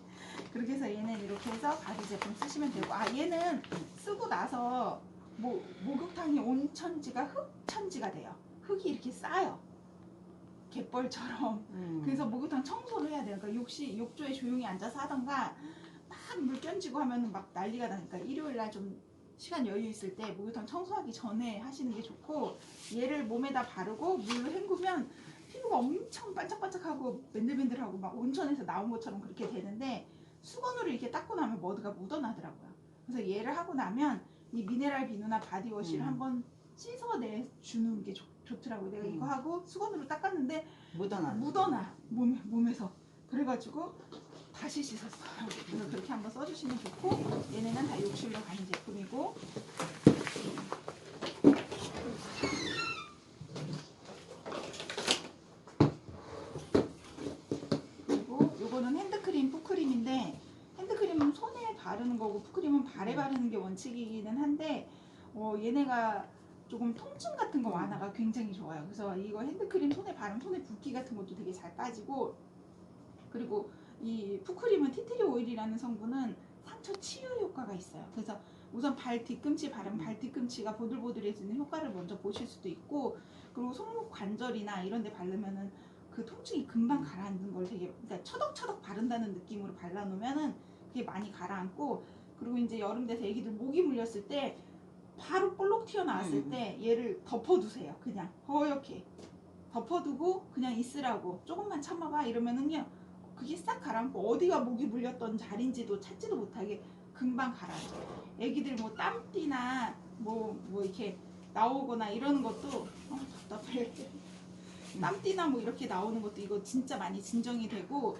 Speaker 1: 그렇게 해서 얘는 이렇게 해서 바디 제품 쓰시면 되고, 얘는 쓰고 나서 뭐 목욕탕이 온천지가 흙천지가 돼요. 흙이 이렇게 쌓여 갯벌처럼. 그래서 목욕탕 청소를 해야 돼요. 그러니까 욕조에 조용히 앉아서 하던가 막 물 껴지고 하면은 막 난리가 나니까, 일요일날 좀 시간 여유 있을 때 목욕탕 청소하기 전에 하시는 게 좋고, 얘를 몸에다 바르고 물로 헹구면 피부가 엄청 반짝반짝하고 맨들맨들하고 막 온천에서 나온 것처럼 그렇게 되는데, 수건으로 이렇게 닦고 나면 머드가 묻어나더라고요. 그래서 얘를 하고 나면 이 미네랄 비누나 바디워시를 한번 씻어내주는 게 좋더라고요. 내가 이거 하고 수건으로 닦았는데 묻어나 몸에서. 그래가지고 다시 씻었어요. 그래서 그렇게 한번 써주시면 좋고, 얘네는 다 욕실로 가는 제품이고, 그리고 요거는 핸드크림, 푸크림인데, 핸드크림은 손에 바르는 거고 푸크림은 발에 바르는 게 원칙이기는 한데, 얘네가 조금 통증 같은 거 완화가 굉장히 좋아요. 그래서 이거 핸드크림 손에 바르면 손에 붓기 같은 것도 되게 잘 빠지고, 그리고 이 푸크림은 티트리 오일이라는 성분은 상처 치유 효과가 있어요. 그래서 우선 발 뒤꿈치 바르면 발 뒤꿈치가 보들보들해지는 효과를 먼저 보실 수도 있고, 그리고 손목 관절이나 이런 데 바르면은 그 통증이 금방 가라앉는 걸 되게, 그러니까 처덕처덕 바른다는 느낌으로 발라놓으면은 그게 많이 가라앉고, 그리고 이제 여름 돼서 애기들 모기 물렸을 때 바로 볼록 튀어나왔을 때 얘를 덮어두세요. 그냥 허옇게 덮어두고 그냥 있으라고, 조금만 참아봐 이러면은요 그게 싹 가라앉고, 어디가 모기 물렸던 자리인지도 찾지도 못하게 금방 가라앉아요. 애기들 뭐 땀띠나 뭐 이렇게 나오거나 이러는 것도 답답해. 땀띠나 뭐 이렇게 나오는 것도 이거 진짜 많이 진정이 되고,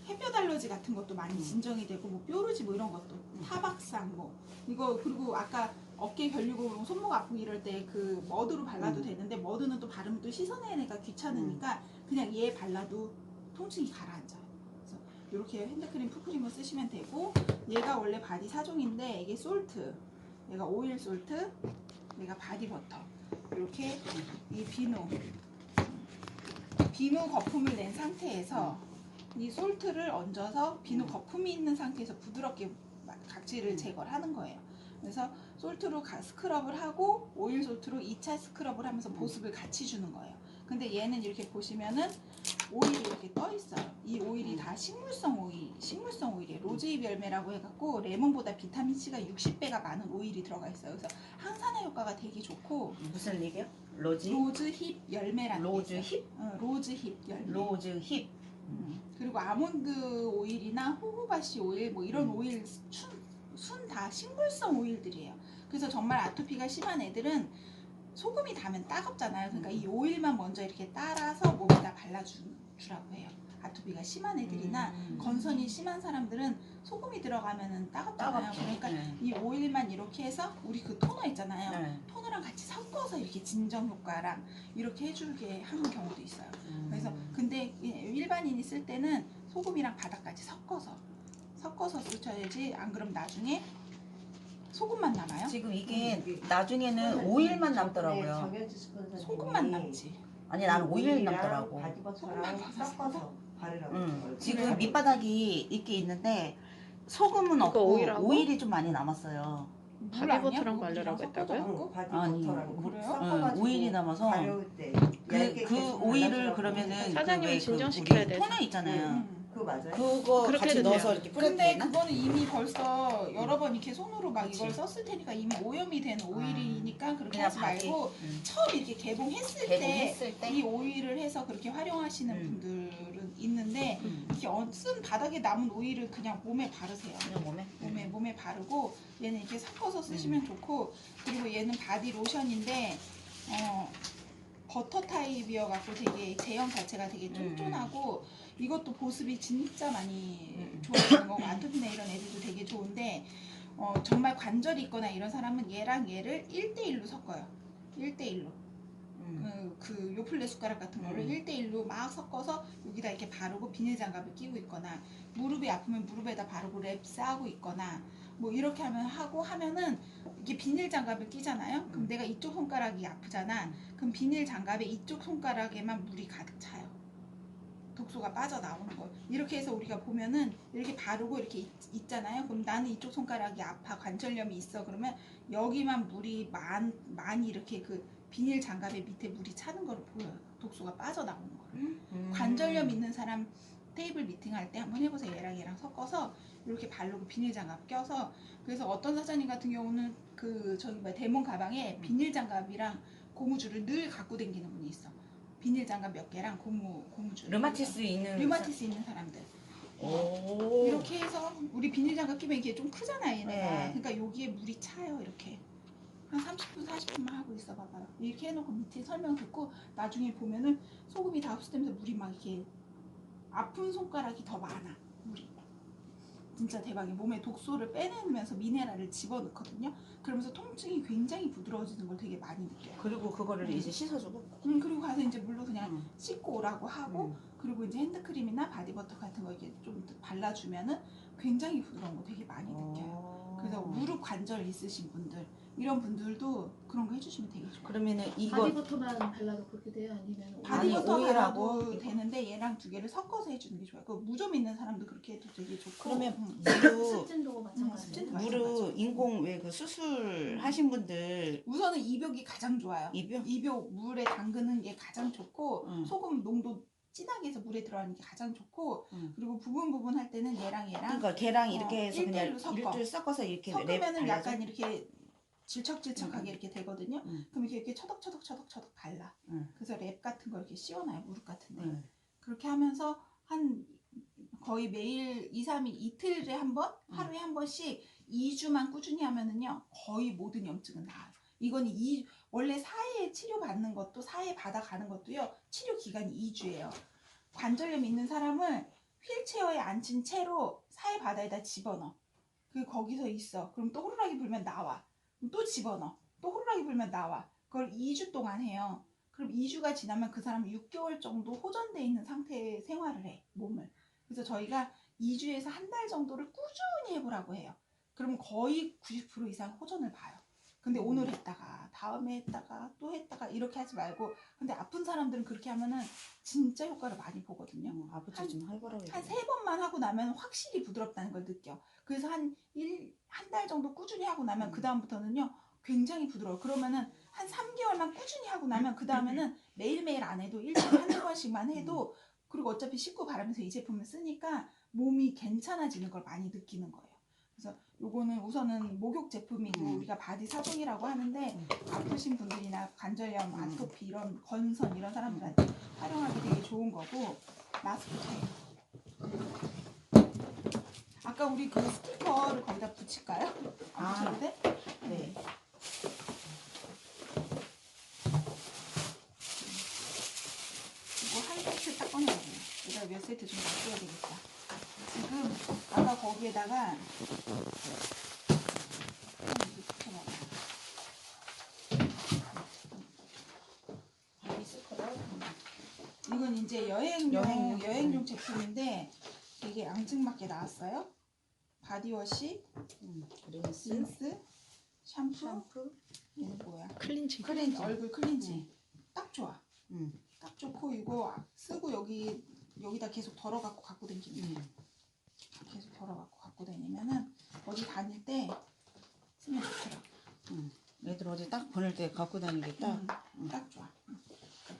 Speaker 1: 햇볕 알러지 같은 것도 많이 진정이 되고, 뭐 뾰루지 뭐 이런 것도, 타박상 뭐 이거, 그리고 아까 어깨 결리고 손목 아프고 이럴 때 그 머드로 발라도
Speaker 2: 음.
Speaker 1: 되는데 머드는 또 바르면 또 씻어내기가 귀찮으니까 그냥 얘 발라도 통증이 가라앉아요. 그래서 이렇게 핸드크림, 풋크림을 쓰시면 되고 얘가 원래 바디 4종인데 이게 솔트, 얘가 오일 솔트, 얘가 바디 버터 이렇게 이 비누 거품을 낸 상태에서 이 솔트를 얹어서 비누 거품이 있는 상태에서 부드럽게 각질을 제거를 하는 거예요. 그래서 솔트로 스크럽을 하고 오일 솔트로 2차 스크럽을 하면서 보습을 같이 주는 거예요. 근데 얘는 이렇게 보시면은 오일이 이렇게 떠 있어요. 이 오일이 다 식물성 오일이에요. 로즈잎 열매라고 해갖고 레몬보다 비타민 C가 60배가 많은 오일이 들어가 있어요. 그래서 항산화 효과가 되게 좋고
Speaker 2: 무슨 잎이요? 로지?
Speaker 1: 로즈힙 열매라는 게 있어요.
Speaker 2: 로즈힙?
Speaker 1: 로즈힙 열매.
Speaker 2: 로즈힙.
Speaker 1: 그리고 아몬드 오일이나 호호바씨 오일 뭐 이런 오일 순 다 식물성 오일들이에요. 그래서 정말 아토피가 심한 애들은 소금이 닿으면 따갑잖아요. 그러니까 이 오일만 먼저 이렇게 따라서 몸에다 발라주라고 해요. 아토피가 심한 애들이나 건선이 심한 사람들은 소금이 들어가면은 따갑잖아요.
Speaker 2: 따갑죠.
Speaker 1: 그러니까
Speaker 2: 네.
Speaker 1: 이 오일만 이렇게 해서 우리 그 토너 있잖아요.
Speaker 2: 네.
Speaker 1: 토너랑 같이 섞어서 이렇게 진정 효과랑 이렇게 해주게 하는 경우도 있어요. 그래서 근데 일반인이 쓸 때는 소금이랑 바닥까지 섞어서 쓰셔야지 안 그럼 나중에 소금만 남아요.
Speaker 2: 지금 이게 나중에는 오일만 남더라고요.
Speaker 4: 정현주 스폰서님이
Speaker 1: 소금만 남지.
Speaker 2: 아니 나는 오일 남더라고.
Speaker 4: 바디버터랑 섞어서 바르라고.
Speaker 2: 응. 지금 밑바닥이 이렇게 있는데 소금은
Speaker 3: 이거
Speaker 2: 없고
Speaker 3: 오일하고?
Speaker 2: 오일이 좀 많이 남았어요.
Speaker 1: 물
Speaker 3: 바디버터랑
Speaker 1: 아니야?
Speaker 3: 바르라고
Speaker 1: 물이랑
Speaker 3: 했다고요?
Speaker 1: 섞어서
Speaker 4: 바디버터랑
Speaker 1: 그래요?
Speaker 4: 섞어가지고
Speaker 2: 오일이 남아서
Speaker 4: 가려울 때
Speaker 2: 그
Speaker 4: 얇게
Speaker 2: 그
Speaker 4: 계속
Speaker 2: 오일을
Speaker 4: 발라주라고.
Speaker 2: 그러면은
Speaker 3: 사장님은
Speaker 2: 그
Speaker 3: 진정시켜야
Speaker 2: 우리
Speaker 3: 돼.
Speaker 2: 토너 있잖아요.
Speaker 4: 그거 맞아요?
Speaker 2: 그거
Speaker 3: 그렇게
Speaker 2: 같이
Speaker 3: 해도
Speaker 2: 넣어서
Speaker 3: 돼요.
Speaker 2: 이렇게 뿌려도
Speaker 1: 근데
Speaker 2: 되나?
Speaker 1: 그거는 이미 벌써 여러 번 이렇게 손으로 막
Speaker 2: 그치.
Speaker 1: 이걸 썼을 테니까 이미 오염이 된 오일이니까 그렇게
Speaker 2: 그냥
Speaker 1: 하지 말고
Speaker 2: 바디.
Speaker 1: 처음 이렇게 개봉했을 때
Speaker 2: 개봉했을 때
Speaker 1: 이 오일을 해서 그렇게 활용하시는 분들은 있는데
Speaker 2: 음.
Speaker 1: 이렇게 쓴 바닥에 남은 오일을 그냥 몸에 바르세요.
Speaker 2: 그냥 몸에
Speaker 1: 몸에 바르고 얘는 이렇게 섞어서 쓰시면 좋고 그리고 얘는 바디 로션인데 버터 타입이어 갖고 되게 제형 자체가 되게 쫀쫀하고 이것도 보습이 진짜 많이 좋아지는 거고 아토피나 이런 애들도 되게 좋은데 정말 관절이 있거나 이런 사람은 얘랑 얘를 1대1로 섞어요. 1대1로 그 요플레 숟가락 같은 거를 1대1로 막 섞어서 여기다 이렇게 바르고 비닐 장갑을 끼고 있거나 무릎이 아프면 무릎에다 바르고 랩 싸고 있거나 뭐 이렇게 하면은 이게 비닐 장갑을 끼잖아요. 그럼 내가 이쪽 손가락이 아프잖아. 그럼 비닐 장갑에 이쪽 손가락에만 물이 가득 차요. 독소가 빠져나오는 거. 이렇게 해서 우리가 보면은 이렇게 바르고 이렇게 있잖아요. 그럼 나는 이쪽 손가락이 아파 관절염이 있어. 그러면 여기만 물이 많이 이렇게 그 비닐 장갑의 밑에 물이 차는 걸 보여요. 독소가 빠져나오는 거를. 관절염 있는 사람 테이블 미팅할 때 한번 해보세요. 얘랑 섞어서 이렇게 바르고 비닐 장갑 껴서 그래서 어떤 사장님 같은 경우는 그 저기 대문 가방에 비닐 장갑이랑 고무줄을 늘 갖고 다니는 분이 있어. 비닐 장갑 몇 개랑 고무줄.
Speaker 2: 르마티스 있는
Speaker 1: 있는 사람들.
Speaker 2: 오.
Speaker 1: 이렇게 해서 우리 비닐 장갑 끼면 이게 좀 크잖아 얘네가.
Speaker 2: 네.
Speaker 1: 그러니까 여기에 물이 차요 이렇게. 한 30분 40분만 하고 있어 봐봐요. 이렇게 해놓고 밑에 설명 듣고 나중에 보면은 소금이 다 흡수되면서 물이 막 이렇게 아픈 손가락이 더 많아 물이. 진짜 대박이에요. 몸에 독소를 빼내면서 미네랄을 집어넣거든요. 그러면서 통증이 굉장히 부드러워지는 걸 되게 많이 느껴요.
Speaker 2: 그리고 그거를 이제 씻어주고
Speaker 1: 그리고 가서 이제 물로 그냥 씻고 오라고 하고 그리고 이제 핸드크림이나 바디버터 같은 거 이렇게 좀 발라주면은 굉장히 부드러운 거 되게 많이 느껴요. 그래서 무릎 관절 있으신 분들 이런 분들도 그런 거 해주시면 되게 좋아요.
Speaker 2: 그러면은 이거
Speaker 3: 바디버터만 발라도 그렇게 돼요? 아니면
Speaker 1: 바디버터
Speaker 2: 오일하고
Speaker 1: 발라도 되는데 얘랑 두 개를 섞어서 해주는 게 좋아요. 그 무좀 있는 사람도 그렇게 해도 되게 좋고.
Speaker 2: 그러면
Speaker 3: 습진도 마찬가지예요?
Speaker 1: 습진도
Speaker 2: 무릎 인공 왜 그 수술 하신 분들
Speaker 1: 우선은 입욕이 가장 좋아요.
Speaker 2: 입욕?
Speaker 1: 물에 담그는 게 가장 좋고 소금 농도 진하게 해서 물에 들어가는 게 가장 좋고 그리고 부분 할 때는 얘랑
Speaker 2: 그러니까 걔랑 이렇게 해서 그냥
Speaker 1: 1대1로 섞어.
Speaker 2: 일주일 섞어서 이렇게 랩
Speaker 1: 섞으면은
Speaker 2: 발라줘?
Speaker 1: 약간 이렇게 질척질척하게 이렇게 되거든요. 그럼 이렇게 처덕처덕 발라. 그래서 랩 같은 거 이렇게 씌워놔요. 무릎 같은데. 그렇게 하면서 한 거의 매일 2, 3일 이틀에 한 번, 하루에 한 번씩 2주만 꾸준히 하면은요 거의 모든 염증은 나아요. 이건 원래 사해 치료 받는 것도 사해 받아가는 것도요 치료 기간이 2주예요. 관절염 있는 사람을 휠체어에 앉힌 채로 사해 바다에다 집어넣어. 그 거기서 있어. 그럼 또르르하게 불면 나와. 또 집어넣어. 또 호루라기 불면 나와. 그걸 2주 동안 해요. 그럼 2주가 지나면 그 사람은 6개월 정도 호전돼 있는 상태의 생활을 해, 몸을. 그래서 저희가 2주에서 한 달 정도를 꾸준히 해보라고 해요. 그러면 거의 90% 이상 호전을 봐요. 근데 오늘 했다가 다음에 했다가 또 했다가 이렇게 하지 말고, 근데 아픈 사람들은 그렇게 하면은 진짜 효과를 많이 보거든요.
Speaker 2: 아버지 좀 해보라고
Speaker 1: 한
Speaker 2: 그래.
Speaker 1: 3번만 하고 나면 확실히 부드럽다는 걸 느껴. 그래서 한 달 정도 꾸준히 하고 나면 그 다음부터는요 굉장히 부드러워. 그러면은 한 3개월만 꾸준히 하고 나면 그 다음에는 매일매일 안 해도 일주일에 한두 번씩만 해도, 그리고 어차피 씻고 바르면서 이 제품을 쓰니까 몸이 괜찮아지는 걸 많이 느끼는 거예요. 그래서 요거는 우선은 목욕 제품이고 우리가 바디 사봉이라고 하는데 아프신 분들이나 관절염, 아토피 이런 건선 이런 사람들한테 활용하기 되게 좋은 거고, 마스크팩. 아까 우리 그 스티커를 거기다 붙일까요? 안 붙여도 돼?
Speaker 2: 네.
Speaker 1: 이거 한 세트 딱 꺼내야 돼요. 여기다 몇 세트 좀 놔둬야 되겠다. 지금 아까 거기에다가 이건 이제 여행용 제품인데 되게 앙증맞게 나왔어요. 바디워시, 린스, 샴푸, 얘는 뭐야?
Speaker 5: 클렌징.
Speaker 1: 얼굴 클렌징. 딱 좋아.
Speaker 2: 음.
Speaker 1: 딱 좋고 이거 쓰고 여기다 계속 덜어갖고 갖고 다니면 계속 덜어갖고 갖고 다니면은 어디 다닐 때 쓰면 좋더라.
Speaker 2: 애들 어디 딱 보낼 때 갖고 다니기
Speaker 1: 딱 좋아.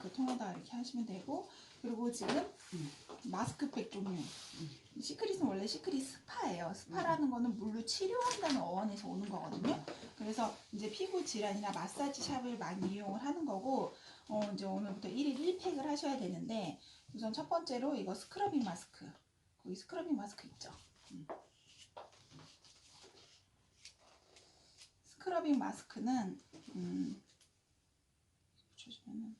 Speaker 1: 그 통에다 이렇게 하시면 되고, 그리고 지금 마스크팩 종류. 시크릿은 원래 시크릿 스파예요. 스파라는 거는 물로 치료한다는 어원에서 오는 거거든요. 그래서 이제 피부 질환이나 마사지 샵을 많이 이용을 하는 거고, 이제 오늘부터 1일 1팩을 하셔야 되는데, 우선 첫 번째로 이거 스크러빙 마스크. 거기 스크러빙 마스크 있죠. 스크러빙 마스크는 붙여주면은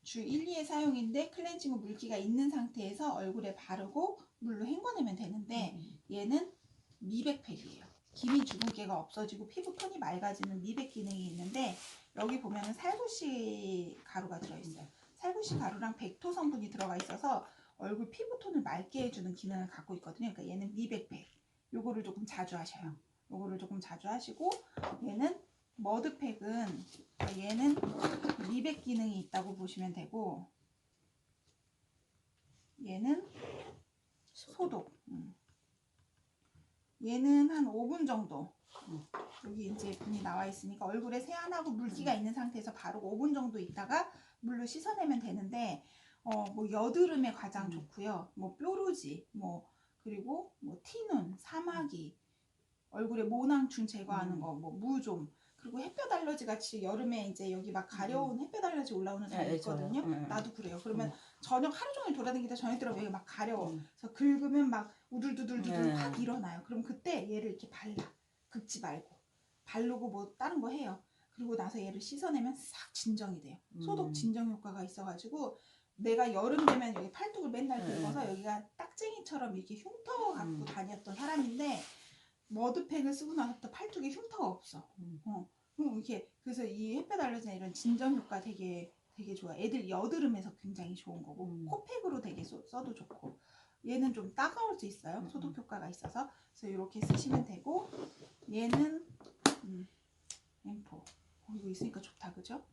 Speaker 1: 주 1, 2회 사용인데 클렌징 후 물기가 있는 상태에서 얼굴에 바르고 물로 헹궈내면 되는데, 얘는 미백팩이에요. 기미 주근깨가 없어지고 피부 톤이 맑아지는 미백 기능이 있는데, 여기 보면은 살구씨 가루가 들어있어요. 살구씨 가루랑 백토 성분이 들어가 있어서 얼굴 피부 톤을 맑게 해주는 기능을 갖고 있거든요. 그러니까 얘는 미백팩. 요거를 조금 자주 하셔요. 요거를 조금 자주 하시고, 얘는 머드팩은, 얘는 미백 기능이 있다고 보시면 되고, 얘는 소독. 얘는 한 5분 정도. 여기 이제 분이 나와 있으니까 얼굴에 세안하고 물기가 있는 상태에서 바르고 5분 정도 있다가 물로 씻어내면 되는데, 뭐 여드름에 가장 좋고요. 뭐 뾰루지, 그리고 뭐 티눈, 사마귀, 얼굴에 모낭충 제거하는 거, 뭐 무좀, 그리고 햇볕 알러지 같이 여름에 이제 여기 막 가려운 햇볕 알러지 올라오는 사람 있거든요. 나도 그래요. 그러면 저녁 하루 종일 돌아다니다 저녁 들어가면 여기 막 가려워. 그래서 긁으면 막 우들두들두들 확 일어나요. 그럼 그때 얘를 이렇게 발라. 긁지 말고. 바르고 뭐 다른 거 해요. 그리고 나서 얘를 씻어내면 싹 진정이 돼요. 소독 진정 효과가 있어가지고, 내가 여름 되면 여기 팔뚝을 맨날 긁어서 여기가 딱쟁이처럼 이렇게 흉터 갖고 다녔던 사람인데, 머드팩을 쓰고 나서부터 팔뚝에 흉터가 없어. 이렇게, 그래서 이 햇볕 알러지나 이런 진정 효과 되게 좋아. 애들 여드름에서 굉장히 좋은 거고, 코팩으로 되게 써도 좋고, 얘는 좀 따가울 수 있어요. 소독 효과가 있어서. 그래서 이렇게 쓰시면 되고, 얘는 엠포. 이거 있으니까 좋다, 그죠?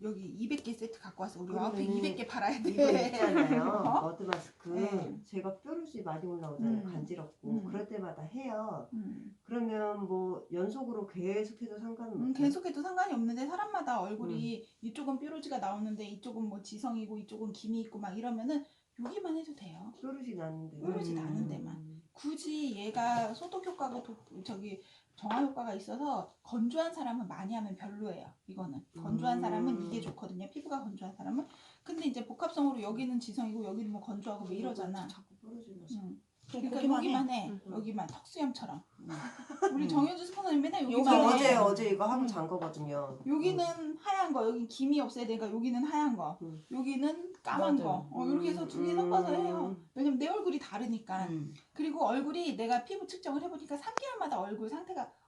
Speaker 1: 여기 200개 세트 갖고 와서 우리 와우팩 200개 팔아야 돼.
Speaker 4: 이거 있잖아요. 머드 마스크.
Speaker 1: 네.
Speaker 4: 제가 뾰루지 많이 올라오잖아요. 간지럽고. 그럴 때마다 해요. 그러면 뭐 연속으로 계속해도 상관은 없어요?
Speaker 1: 계속해도 상관이 없는데, 사람마다 얼굴이 이쪽은 뾰루지가 나오는데 이쪽은 뭐 지성이고 이쪽은 기미 있고 막 이러면은 여기만 해도 돼요.
Speaker 4: 뾰루지 나는데.
Speaker 1: 뾰루지 나는 데만. 굳이 얘가 소독 효과가 정화 효과가 있어서 건조한 사람은 많이 하면 별로예요. 이거는 건조한 사람은 이게 좋거든요. 피부가 건조한 사람은. 근데 이제 복합성으로 여기는 지성이고 여기는 뭐 건조하고 뭐 이러잖아.
Speaker 2: 자꾸 부러지면서.
Speaker 1: 그러니까
Speaker 2: 거기만
Speaker 1: 여기만
Speaker 2: 해.
Speaker 1: 해. 여기만 턱수염처럼. 우리
Speaker 2: 음.
Speaker 1: 정현주 스포너님 맨날
Speaker 4: 저
Speaker 1: 여기만 해.
Speaker 4: 어제 이거 하고 잔 거거든요.
Speaker 1: 여기는 하얀 거, 여기 김이 없어야 되니까 여기는 하얀 거, 여기는 까만
Speaker 2: 맞아요.
Speaker 1: 거. 이렇게 해서 두 개 섞어서 해요. 왜냐면 내 얼굴이 다르니까. 그리고 얼굴이 내가 피부 측정을 해보니까 3개월마다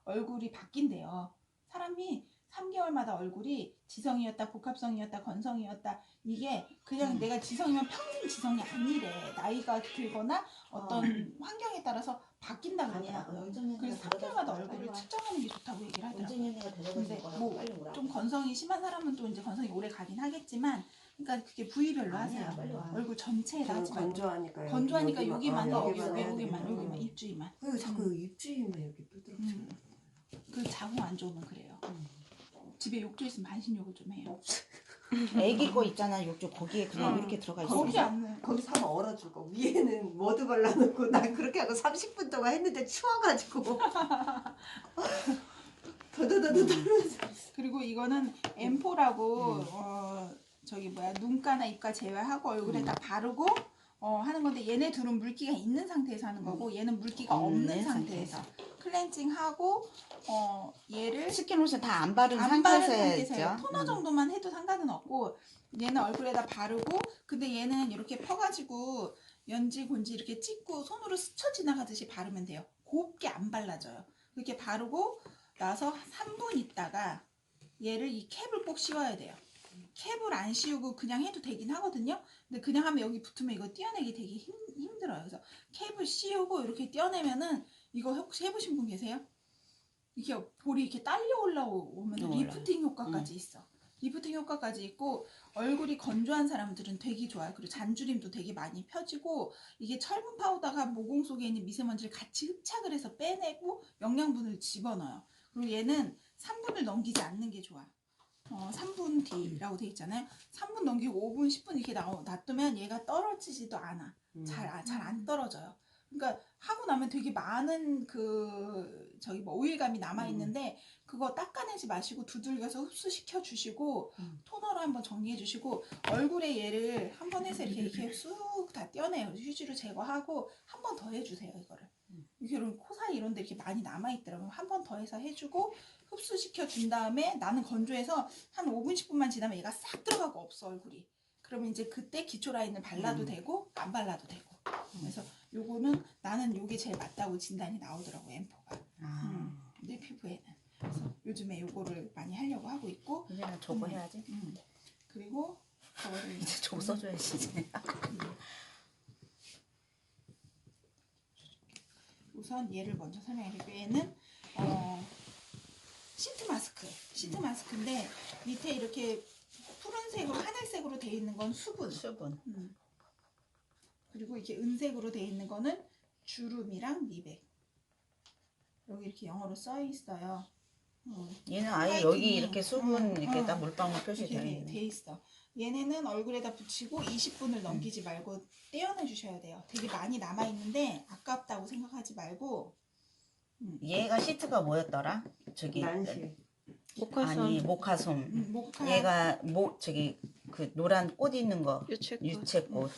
Speaker 1: 얼굴이 바뀐대요. 사람이 3개월마다 얼굴이 지성이었다, 복합성이었다, 건성이었다. 이게 그냥 내가 지성이면 평생 지성이 아니래. 나이가 들거나 어떤 환경에 따라서 바뀐다 그러더라고요. 그래서 3개월마다 얼굴을 측정하는 게 좋다고 얘기를 하더라고요. 근데 뭐 좀 건성이 심한 사람은 또 이제 건성이 오래 가긴 하겠지만, 그러니까 그게 부위별로 하세요. 얼굴 전체에다
Speaker 4: 저는
Speaker 1: 하지 말고.
Speaker 4: 건조하니까
Speaker 1: 건조하니까 여기만 해.
Speaker 4: 여기만 해야
Speaker 1: 여기만,
Speaker 4: 되겠다.
Speaker 1: 여기만, 입주위만.
Speaker 4: 그 자꾸 입주임에 이렇게 뾰족해.
Speaker 1: 그 자궁 안 좋으면 그래요. 집에 욕조 있으면 반신욕을 좀 해요.
Speaker 2: 애기 거 있잖아. 욕조 거기에 그냥 이렇게 들어가 있어.
Speaker 1: 거기 안
Speaker 4: 거기서 한번 얼어줄 거. 위에는 머드 발라놓고 난 그렇게 하고 30분 동안 했는데 추워가지고 더더더더 떨면서.
Speaker 1: 그리고 이거는 M4라고 저기 뭐야 눈가나 입가 제외하고 얼굴에다 바르고 하는 건데, 얘네 둘은 물기가 있는 상태에서 하는 거고 얘는 물기가 없는
Speaker 2: 없는
Speaker 1: 상태에서 클렌징하고 얘를
Speaker 2: 스킨로션 다 안 바른
Speaker 1: 안 바른
Speaker 2: 상태에서
Speaker 1: 상태에서
Speaker 2: 해야죠.
Speaker 1: 토너 정도만 해도 상관은 없고, 얘는 얼굴에다 바르고, 근데 얘는 이렇게 펴가지고 연지 곤지 이렇게 찍고 손으로 스쳐 지나가듯이 바르면 돼요. 곱게 안 발라져요. 이렇게 바르고 나서 3분 있다가 얘를 이 캡을 꼭 씌워야 돼요. 캡을 안 씌우고 그냥 해도 되긴 하거든요. 근데 그냥 하면 여기 붙으면 이거 떼어내기 되게 힘들어요. 그래서 캡을 씌우고 이렇게 떼어내면은, 이거 혹시 해보신 분 계세요? 이게 볼이 이렇게 딸려 올라오면 리프팅 효과까지 있어. 리프팅 효과까지 있고, 얼굴이 건조한 사람들은 되게 좋아요. 그리고 잔주림도 되게 많이 펴지고, 이게 철분 파우더가 모공 속에 있는 미세먼지를 같이 흡착을 해서 빼내고 영양분을 집어넣어요. 그리고 얘는 3분을 넘기지 않는 게 좋아. 3분 뒤라고 돼 있잖아요. 3분 넘기고 5분, 10분 이렇게 놔두면 얘가 떨어지지도 않아. 잘 안 떨어져요. 그러니까 하고 나면 되게 많은 오일감이 남아 있는데, 그거 닦아내지 마시고 두들겨서 흡수시켜 주시고 토너로 한번 정리해 주시고, 얼굴에 얘를 한 번 해서 이렇게 쑥 다 떼어내요. 휴지로 제거하고 한 번 더 해주세요. 이거를 이런 코 사이 이런 데 이렇게 많이 남아 있더라고요. 한 번 더 해서 해주고 흡수시켜 준 다음에, 나는 건조해서 한 5분 10분만 지나면 얘가 싹 들어가고 없어, 얼굴이. 그러면 이제 그때 기초 라인을 발라도 되고 안 발라도 되고. 그래서 요거는 나는 요게 제일 맞다고 진단이 나오더라고, M4가. 내 피부에는. 그래서 요즘에 요거를 많이 하려고 하고 있고.
Speaker 2: 이제는 저거 해야지.
Speaker 1: 그리고 저거를
Speaker 2: 이제 저거 써줘야지 이제.
Speaker 1: 우선 얘를 먼저 설명해드릴게요. 얘는 시트 마스크인데 밑에 이렇게 푸른색으로 하늘색으로 되어 있는 건 수분. 그리고 이렇게 은색으로 되어 있는 거는 주름이랑 미백. 여기 이렇게 영어로 써 있어요.
Speaker 2: 얘는 아예
Speaker 1: 화이트닝.
Speaker 2: 여기 이렇게 수분 이렇게 딱 물방울 표시되어
Speaker 1: 이렇게
Speaker 2: 있네.
Speaker 1: 돼 있어. 얘네는 얼굴에다 붙이고 20분을 넘기지 말고 떼어내 주셔야 돼요. 되게 많이 남아 있는데 아깝다고 생각하지 말고.
Speaker 2: 얘가 시트가 뭐였더라? 저기
Speaker 4: 난시.
Speaker 2: 아니 모카솜.
Speaker 1: 모카.
Speaker 2: 얘가 그 노란 꽃 있는 거 유채꽃.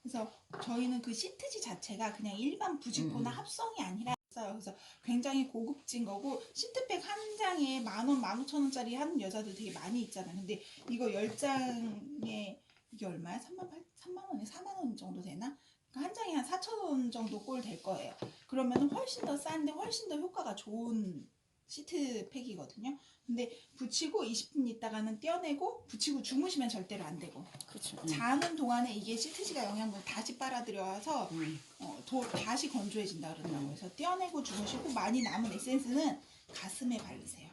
Speaker 1: 그래서 저희는 그 시트지 자체가 그냥 일반 부직포나 합성이 아니라 있어요. 그래서 굉장히 고급진 거고, 시트팩 한 장에 10,000원, 15,000원짜리 하는 여자들 되게 많이 있잖아요. 근데 이거 10장에 이게 얼마야? 3만 원에 4만 원 정도 되나? 그러니까 한 장에 한 4,000원 정도 꼴 될 거예요. 그러면 훨씬 더 싼데 훨씬 더 효과가 좋은 시트팩이거든요. 근데 붙이고 20분 있다가는 떼어내고, 붙이고 주무시면 절대로 안 되고.
Speaker 2: 그렇죠.
Speaker 1: 자는 동안에 이게 시트지가 영양분을 다시 빨아들여서 다시 건조해진다 그러더라고요. 그래서 떼어내고 주무시고, 많이 남은 에센스는 가슴에 바르세요.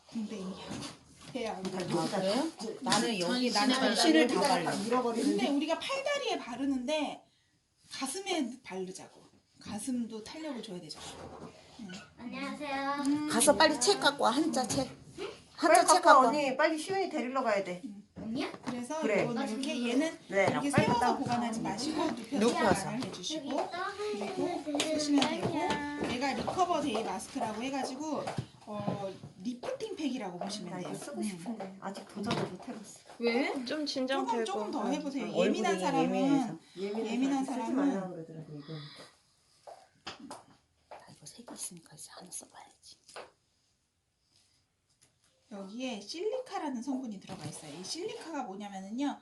Speaker 1: 궁뎅이야. 배야.
Speaker 2: 그래요? 나는 여기
Speaker 3: 전신에
Speaker 2: 전신을 다 발라.
Speaker 1: 근데 우리가 팔다리에 바르는데 가슴에 바르자고. 가슴도 탄력을 줘야 되잖아.
Speaker 3: 안녕하세요.
Speaker 2: 가서 빨리 책 갖고 와. 한자 책.
Speaker 4: 빨리
Speaker 2: 한자 책
Speaker 4: 갖고
Speaker 2: 갖고 와.
Speaker 4: 언니 빨리 시원히 데리러 가야 돼.
Speaker 3: 언니야?
Speaker 1: 그래서
Speaker 4: 그래.
Speaker 1: 이거는 이렇게 얘는
Speaker 4: 네,
Speaker 1: 이렇게
Speaker 4: 빨리
Speaker 1: 세워서
Speaker 4: 갔다
Speaker 1: 보관하지 마시고 눕혀서
Speaker 2: 눕혀서.
Speaker 1: 보관을 해주시고, 그리고 쓰시면 되고, 얘가 리커버 데이 마스크라고 해가지고 리프팅 팩이라고 보시면
Speaker 4: 나
Speaker 1: 돼요.
Speaker 4: 이거 쓰고 싶은데 아직 도전을 못 해봤어.
Speaker 5: 왜? 좀 진정되고.
Speaker 1: 조금 더 해보세요.
Speaker 2: 얼굴이
Speaker 1: 예민한 사람은
Speaker 2: 예민해서.
Speaker 1: 예민한
Speaker 4: 쓰지
Speaker 1: 사람은
Speaker 4: 말라고 그러더라고.
Speaker 2: 이거. 나 이거 3개 있으니까 이제 하나 써봐야지.
Speaker 1: 여기에 실리카라는 성분이 들어가 있어요. 이 실리카가 뭐냐면은요,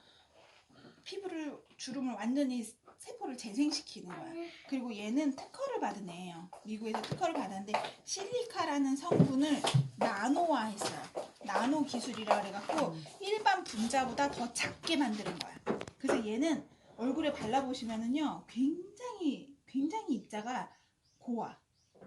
Speaker 1: 피부를 주름을 완전히 세포를 재생시키는 거야. 그리고 얘는 특허를 받은 애예요. 미국에서 특허를 받았는데 실리카라는 성분을 나노화했어요. 나노 기술이라 그래갖고 일반 분자보다 더 작게 만드는 거야. 그래서 얘는 얼굴에 발라보시면은요, 굉장히 입자가 고와.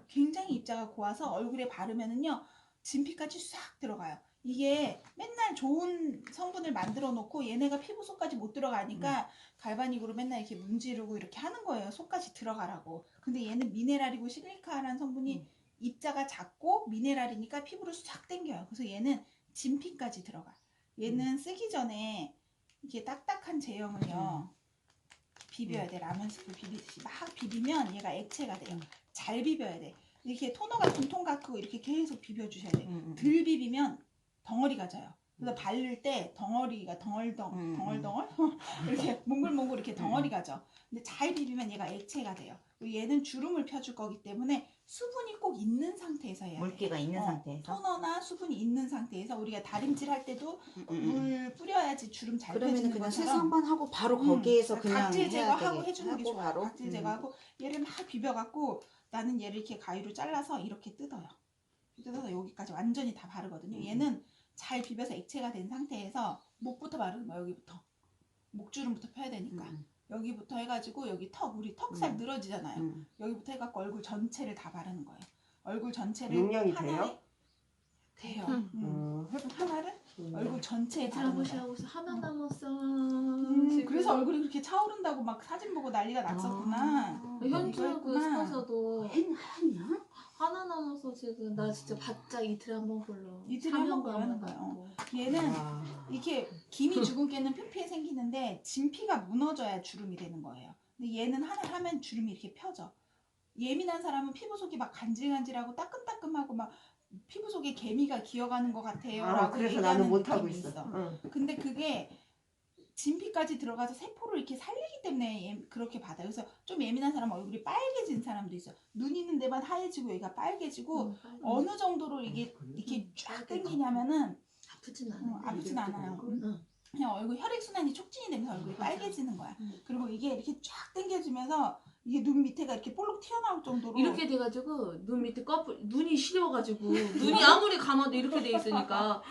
Speaker 1: 굉장히 입자가 고와서 얼굴에 바르면은요, 진피까지 싹 들어가요. 이게 맨날 좋은 성분을 만들어 놓고 얘네가 피부 속까지 못 들어가니까 갈바닉으로 맨날 이렇게 문지르고 이렇게 하는 거예요. 속까지 들어가라고. 근데 얘는 미네랄이고 실리카라는 성분이 입자가 작고 미네랄이니까 피부를 싹 당겨요. 그래서 얘는 진피까지 들어가. 얘는 쓰기 전에 이렇게 딱딱한 제형을요, 비벼야 돼. 라면 스프 비비듯이 막 비비면 얘가 액체가 돼요. 잘 비벼야 돼. 이렇게 토너 같은 통 갖고 이렇게 계속 비벼주셔야 돼. 덜 비비면 덩어리가 져요. 그래서 바를 때 덩어리가 덩얼덩얼 이렇게 몽글몽글 이렇게 덩어리가 져. 근데 잘 비비면 얘가 액체가 돼요. 그리고 얘는 주름을 펴줄 거기 때문에 수분이 꼭 있는 상태에서 해야 돼.
Speaker 2: 물기가 있는 상태에서.
Speaker 1: 토너나 수분이 있는 상태에서 우리가 다림질 할 때도 물 뿌려야지 주름 잘
Speaker 2: 그러면
Speaker 1: 펴지는
Speaker 2: 그냥
Speaker 1: 것처럼
Speaker 2: 세수 한번 하고 바로 거기에서 그냥
Speaker 1: 각질
Speaker 2: 해야
Speaker 1: 제거하고
Speaker 2: 되게
Speaker 1: 해주는 게
Speaker 2: 하고
Speaker 1: 좋아요.
Speaker 2: 바로.
Speaker 1: 각질 제거하고 얘를 막 비벼갖고 나는 얘를 이렇게 가위로 잘라서 이렇게 뜯어요. 뜯어서 여기까지 완전히 다 바르거든요. 얘는 잘 비벼서 액체가 된 상태에서 목부터 바르는 거야. 여기부터 목주름부터 펴야 되니까 여기부터 해가지고 여기 턱, 우리 턱살 늘어지잖아요. 여기부터 해갖고 얼굴 전체를 다 바르는 거예요. 얼굴 전체를
Speaker 4: 용량이
Speaker 1: 하나에 돼요. 하나를 얼굴 전체에 바르는 거야.
Speaker 3: 하고 하나 남았어.
Speaker 1: 그래서 얼굴이 그렇게 차오른다고 막 사진 보고 난리가 났었구나.
Speaker 3: 현주하고
Speaker 1: 이거 했구나.
Speaker 3: 스파서도
Speaker 2: 하냐?
Speaker 3: 하나 남아서 지금 나 진짜 바짝 이틀에 한 번 걸러.
Speaker 1: 이틀에 한번 걸러는 거예요. 얘는 이렇게 김이 죽은 깨는 표피에 생기는데 진피가 무너져야 주름이 되는 거예요. 근데 얘는 하나 하면 주름이 이렇게 펴져. 예민한 사람은 피부 속이 막 간질간질하고 따끔따끔하고 막 피부 속에 개미가 기어가는 것 같아요. 라고
Speaker 4: 그래서
Speaker 1: 얘기하는
Speaker 4: 나는 못 하고
Speaker 1: 느낌이
Speaker 4: 있어.
Speaker 1: 근데 그게 진피까지 들어가서 세포를 이렇게 살리기 때문에 그렇게 받아요. 그래서 좀 예민한 사람 얼굴이 빨개진 사람도 있어요. 눈 있는 데만 하얘지고 얘가 빨개지고 어느 정도로 이게 이렇게 쫙 당기냐면은
Speaker 3: 아프진 않아.
Speaker 1: 아프진 않아요. 그냥 얼굴 혈액순환이 촉진이 되면서 얼굴이 빨개지는 거야. 그리고 이게 이렇게 쫙 당겨지면서 이게 눈 밑에가 이렇게 볼록 튀어나올 정도로
Speaker 3: 이렇게 돼가지고 눈 밑에 눈이 시려가지고 눈이 아무리 감아도 이렇게 돼 있으니까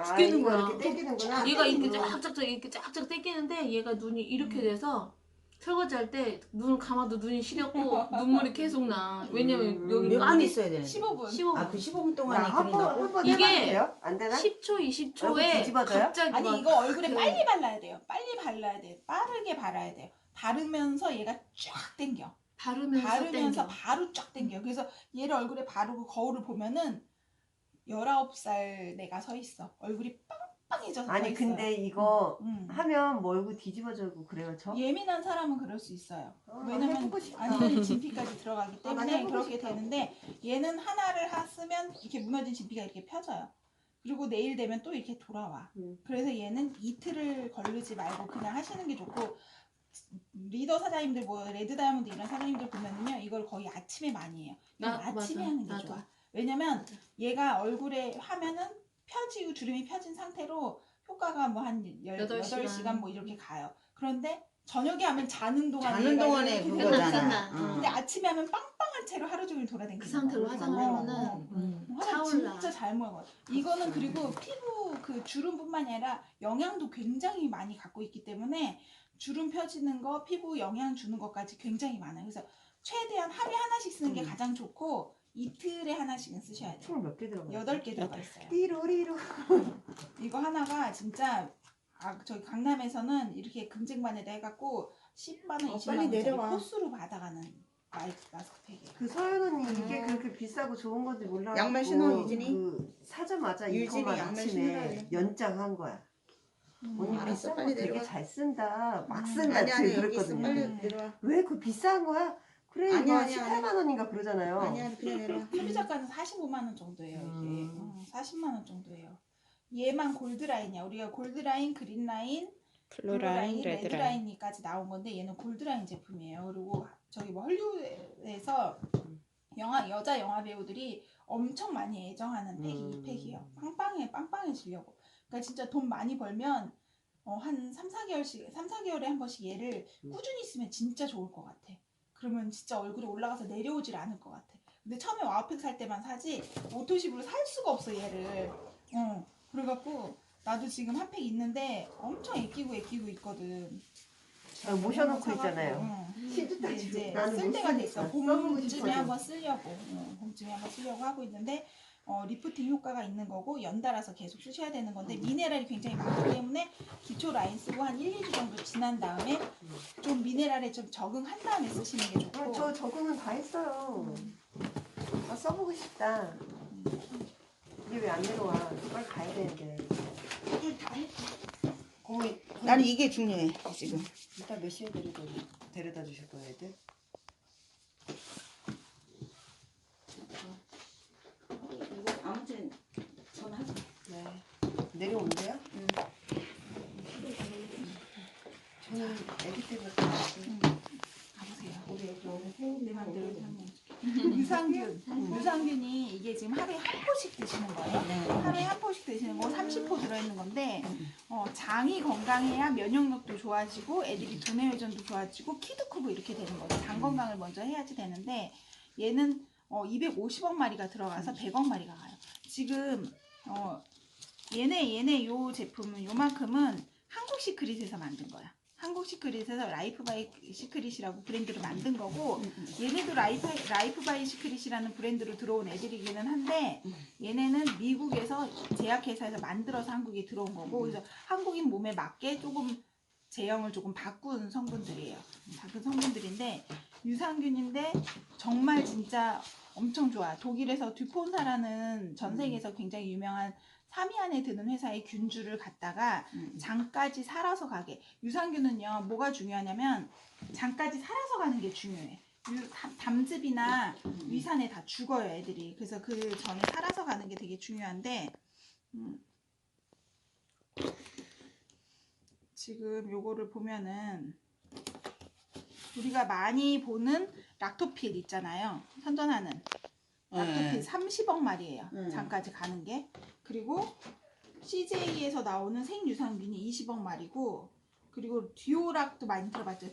Speaker 3: 죽겠는 거야.
Speaker 4: 이렇게 땡기는구나.
Speaker 3: 얘가 이렇게 쫙쫙쫙 이렇게 쫙쫙 땡기는데 얘가 눈이 이렇게 돼서 설거지할 때 눈을 감아도 눈이 시렸고 눈물이 계속 나. 왜냐면 여기
Speaker 2: 몇 분
Speaker 3: 깐이
Speaker 2: 있어야 되는데?
Speaker 1: 15분.
Speaker 3: 15분.
Speaker 2: 아, 그 15분 동안에
Speaker 4: 한번
Speaker 2: 그린다고?
Speaker 3: 이게
Speaker 4: 해봐도 돼요? 안 되나?
Speaker 3: 10초,
Speaker 4: 얼굴
Speaker 3: 20초에
Speaker 4: 뒤집어져요?
Speaker 3: 갑자기
Speaker 1: 아니
Speaker 3: 막
Speaker 1: 이거 얼굴에
Speaker 3: 그-
Speaker 1: 빨리 발라야 돼요. 빨리 발라야 돼요. 빠르게 발라야 돼요. 바르면서 얘가 쫙 당겨. 바르면서
Speaker 3: 땡겨.
Speaker 1: 바로 쫙 당겨. 그래서 얘를 얼굴에 바르고 거울을 보면은 19살 내가 서 있어. 얼굴이 빵빵해져서 서
Speaker 4: 아니
Speaker 1: 있어요.
Speaker 4: 근데 이거
Speaker 1: 음.
Speaker 4: 하면 뭐 얼굴 뒤집어지고 그래요 저?
Speaker 1: 예민한 사람은 그럴 수 있어요.
Speaker 4: 나도
Speaker 1: 왜냐면
Speaker 4: 해보고 싶다.
Speaker 1: 완전히 진피까지 들어가기
Speaker 4: 난
Speaker 1: 때문에
Speaker 4: 해보고
Speaker 1: 그렇게
Speaker 4: 싶다.
Speaker 1: 되는데 얘는 하나를 쓰면 이렇게 무너진 진피가 이렇게 펴져요. 그리고 내일 되면 또 이렇게 돌아와. 그래서 얘는 이틀을 걸르지 말고 그냥 하시는 게 좋고, 리더 사장님들 뭐 레드 다이아몬드 이런 사장님들 보면은요 이걸 거의 아침에 많이 해요. 아침에
Speaker 3: 맞아.
Speaker 1: 하는 게
Speaker 3: 나도.
Speaker 1: 좋아. 왜냐면 얘가 얼굴에 하면은 펴지고 주름이 펴진 상태로 효과가 뭐 한 18시간 뭐 이렇게 가요. 그런데 저녁에 하면 자는 동안에
Speaker 2: 자는
Speaker 1: 얘가
Speaker 2: 동안에
Speaker 1: 이렇게
Speaker 2: 그거잖아.
Speaker 1: 되잖아.
Speaker 3: 끝나.
Speaker 1: 근데 아침에 하면 빵빵한 채로 하루 종일 돌아다니는
Speaker 3: 그 상태로
Speaker 1: 거야.
Speaker 3: 화장하면은
Speaker 1: 화장
Speaker 3: 차올라.
Speaker 1: 진짜 잘 모여. 이거는 그리고 피부 그 주름뿐만이 아니라 영양도 굉장히 많이 갖고 있기 때문에 주름 펴지는 거, 피부 영양 주는 것까지 굉장히 많아요. 그래서 최대한 하루에 하나씩 쓰는 게 가장 좋고 이틀에 하나씩은 쓰셔야 돼요.
Speaker 4: 총 몇 개 들어가요?
Speaker 1: 8개 들어가 있어요.
Speaker 4: 띠로리로.
Speaker 1: 이거 하나가 진짜 저기 강남에서는 이렇게 금쟁반에다 해갖고 10만 원, 20만
Speaker 2: 빨리
Speaker 1: 원짜리
Speaker 2: 내려와.
Speaker 1: 코스로 받아가는 마스크팩이에요.
Speaker 4: 그 서연 언니 이게 그렇게 비싸고 좋은 건지 몰라.
Speaker 2: 양말 신어, 유진이?
Speaker 4: 그 사자마자
Speaker 2: 유진이
Speaker 4: 이거만
Speaker 2: 양말
Speaker 4: 아침에
Speaker 2: 신으라
Speaker 4: 연장한 거야. 언니
Speaker 2: 알았어,
Speaker 4: 비싼 거
Speaker 2: 빨리
Speaker 4: 되게
Speaker 2: 내려와.
Speaker 4: 잘 쓴다. 막 쓴다.
Speaker 2: 아니 아니
Speaker 4: 제가
Speaker 2: 여기 있어.
Speaker 4: 그랬거든요.
Speaker 2: 빨리
Speaker 1: 음.
Speaker 2: 내려와.
Speaker 4: 왜 그 비싼 거야? 그래
Speaker 2: 아니야,
Speaker 4: 이거
Speaker 2: 아니야,
Speaker 4: 18만 원인가 그러잖아요.
Speaker 2: 아니야 그냥 내려와.
Speaker 1: 소비자가는 45만 원 정도예요. 이게 40만 원 정도예요. 얘만 골드라인이야. 우리가 골드라인, 그린라인, 블루라인, 레드라인까지 나온 건데 얘는 골드라인 제품이에요. 그리고
Speaker 5: 저기 뭐 헐리우드에서 여자 영화 배우들이 엄청 많이 애정하는 팩이 이 팩이에요. 빵빵해지려고. 그러니까 진짜 돈 많이 벌면 한 3, 4개월에 한 번씩 얘를 꾸준히 쓰면 진짜 좋을 것 같아. 그러면 진짜 얼굴이 올라가서 내려오질 않을 것 같아. 근데 처음에 와우팩 살 때만 사지 오토십으로 살 수가 없어 얘를. 그래갖고 나도 지금 한 팩 있는데 엄청 애끼고 있거든.
Speaker 4: 모셔놓고 있잖아요.
Speaker 5: 근데 이제
Speaker 4: 나는
Speaker 5: 쓸
Speaker 4: 못
Speaker 5: 때가 됐어.
Speaker 4: 쓰겠어. 써보고
Speaker 5: 봄쯤에
Speaker 4: 싶어서.
Speaker 5: 한번 쓰려고. 봄쯤에 한번 쓰려고 하고 있는데 리프팅 효과가 있는 거고 연달아서 계속 쓰셔야 되는 건데 미네랄이 굉장히 많기 때문에 기초 라인 쓰고 한 1, 2주 정도 지난 다음에 좀 미네랄에 좀 적응한 다음에 쓰시는 게 좋고.
Speaker 4: 저 적응은 다 했어요. 아, 써보고 싶다. 이게 왜 안 내려와? 빨리 가야 되는데.
Speaker 5: 다 했어.
Speaker 4: 어머니,
Speaker 2: 나는 이게 중요해 지금.
Speaker 4: 이따 몇 시에 데려다 주실 거예요, 애들?
Speaker 2: 이거 아무튼 전화하자.
Speaker 4: 네. 내려온대요?
Speaker 2: 응.
Speaker 4: 저는 애기 때부터
Speaker 5: 가보세요.
Speaker 4: 우리 애기 오늘 생일
Speaker 5: 내 맘대로
Speaker 4: 때문에
Speaker 5: 설명해줄게. 유산균이 이게 지금 하루에 한 포씩 드시는 거예요.
Speaker 2: 네.
Speaker 5: 하루에 한 포씩 드시는 거 30포 들어있는 건데 장이 건강해야 면역력도 좋아지고 애들이 두뇌 회전도 좋아지고 키도 크고 이렇게 되는 거죠. 장 건강을 먼저 해야지 되는데 얘는 250억 마리가 들어가서 100억 마리가 가요. 지금 얘네 요 제품은 요만큼은 한국 시크릿에서 만든 거야. 한국 시크릿에서 라이프 바이 시크릿이라고 브랜드를 만든 거고 얘네도 라이프 바이 시크릿이라는 브랜드로 들어온 애들이기는 한데 얘네는 미국에서 제약회사에서 만들어서 한국에 들어온 거고 그래서 한국인 몸에 맞게 조금 제형을 조금 바꾼 성분들이에요. 바꾼 성분들인데 유산균인데 정말 진짜 엄청 좋아. 독일에서 듀폰사라는 전 세계에서 굉장히 유명한 3위 안에 드는 회사의 균주를 갖다가 장까지 살아서 가게. 유산균은요 뭐가 중요하냐면 장까지 살아서 가는 게 중요해. 담즙이나 위산에 다 죽어요 애들이. 그래서 그 전에 살아서 가는 게 되게 중요한데 지금 요거를 보면은 우리가 많이 보는 락토필 있잖아요. 선전하는 락토필 30억 마리예요. 장까지 가는 게. 그리고 CJ에서 나오는 생유산균이 20억 마리고 그리고 듀오락도 많이 들어봤죠.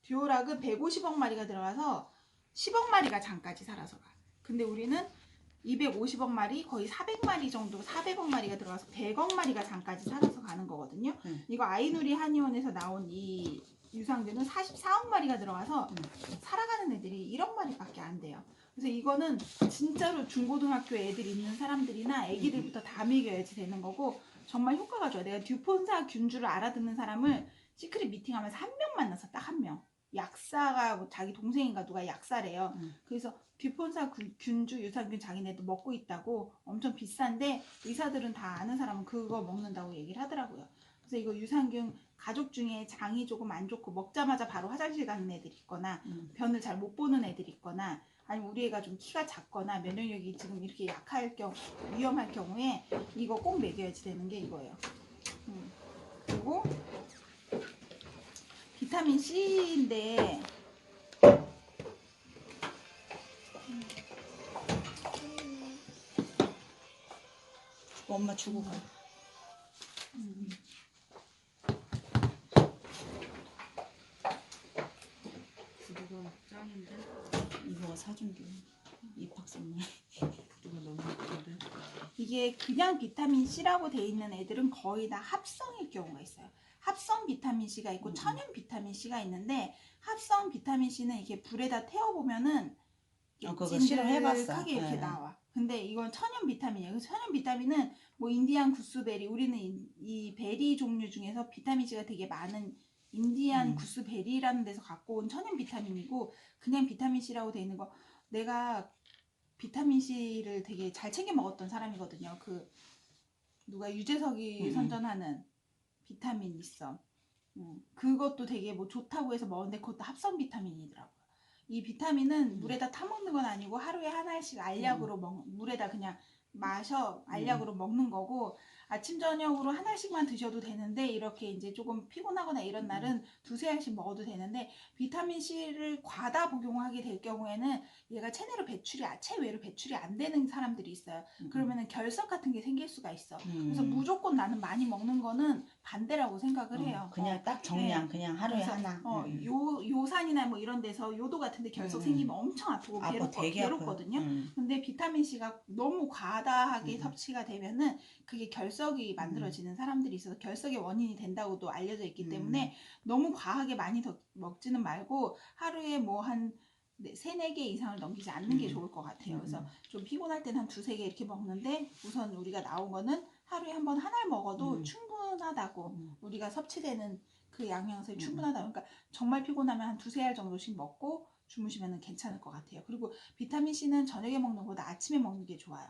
Speaker 5: 듀오락은 150억 마리가 들어가서 10억 마리가 장까지 살아서 가. 근데 우리는 250억 마리 거의 400마리 정도 400억 마리가 들어가서 100억 마리가 장까지 살아서 가는 거거든요. 이거 아이누리 한의원에서 나온 이 유산균은 44억 마리가 들어가서 살아가는 애들이 1억 마리밖에 안 돼요. 그래서 이거는 진짜로 중고등학교 애들 있는 사람들이나 애기들부터 다 먹여야지 되는 거고 정말 효과가 좋아. 내가 듀폰사 균주를 알아듣는 사람을 시크릿 미팅하면서 한 명 만나서 딱 한 명. 약사가 뭐 자기 동생인가 누가 약사래요. 그래서 듀폰사 균주 유산균 자기네도 먹고 있다고 엄청 비싼데 의사들은 다 아는 사람은 그거 먹는다고 얘기를 하더라고요. 그래서 이거 유산균 가족 중에 장이 조금 안 좋고 먹자마자 바로 화장실 가는 애들 있거나 변을 잘 못 보는 애들 있거나 아니면 우리 애가 좀 키가 작거나 면역력이 지금 이렇게 약할 위험할 경우에 이거 꼭 먹여야지 되는 게 이거예요. 그리고 비타민 C인데
Speaker 2: 엄마 주고 가.
Speaker 4: 이거 짱인데?
Speaker 2: 이거 사준 게 입학 선물.
Speaker 4: 이거 너무 예쁜데?
Speaker 5: 이게 그냥 비타민 C라고 돼 있는 애들은 거의 다 합성일 경우가 있어요. 합성 비타민 C가 있고 천연 비타민 C가 있는데 합성 비타민 C는 이게 불에다 태워보면은
Speaker 2: 그거 실험해봤어.
Speaker 5: 찐득하게 이렇게
Speaker 2: 네.
Speaker 5: 나와. 근데 이건 천연 비타민이에요. 그래서 천연 비타민은 뭐 인디안 구스베리, 우리는 이 베리 종류 중에서 비타민 C가 되게 많은 인디안 구스베리라는 데서 갖고 온 천연 비타민이고 그냥 비타민 C라고 돼 있는 거 내가 비타민 C를 되게 잘 챙겨 먹었던 사람이거든요. 그 누가 유재석이 선전하는 비타민 있어. 그것도 되게 뭐 좋다고 해서 먹었는데 그것도 합성 비타민이더라고요. 이 비타민은 물에다 타 먹는 건 아니고 하루에 한 알씩 알약으로 물에다 그냥 마셔 알약으로 먹는 거고 아침 저녁으로 한 알씩만 드셔도 되는데 이렇게 이제 조금 피곤하거나 이런 날은 두세 알씩 먹어도 되는데 비타민 C를 과다 복용하게 될 경우에는 얘가 체외로 배출이 안 되는 사람들이 있어요. 그러면은 결석 같은 게 생길 수가 있어. 그래서 무조건 나는 많이 먹는 거는 반대라고 생각을 해요.
Speaker 2: 그냥 딱 정량 그냥 하루에
Speaker 5: 그래서,
Speaker 2: 하나.
Speaker 5: 요산이나 뭐 이런 데서 요도 같은데 결석 생기면 엄청 아프고
Speaker 2: 되게
Speaker 5: 괴롭거든요. 근데 비타민 C가 너무 과다하게 섭취가 되면은 그게 결석이 만들어지는 사람들이 있어서 결석의 원인이 된다고도 알려져 있기 때문에 너무 과하게 많이 먹지는 말고 하루에 뭐 한 3-4개 이상을 넘기지 않는 게 좋을 것 같아요. 그래서 좀 피곤할 때는 한 2-3개 이렇게 먹는데 우선 우리가 나온 거는 하루에 한 번 한 알 먹어도 충분하다고 우리가 섭취되는 그 양양에서 충분하다고. 그러니까 정말 피곤하면 한 2-3알 정도씩 먹고 주무시면 괜찮을 것 같아요. 그리고 비타민 C는 저녁에 먹는 것보다 아침에 먹는 게 좋아요.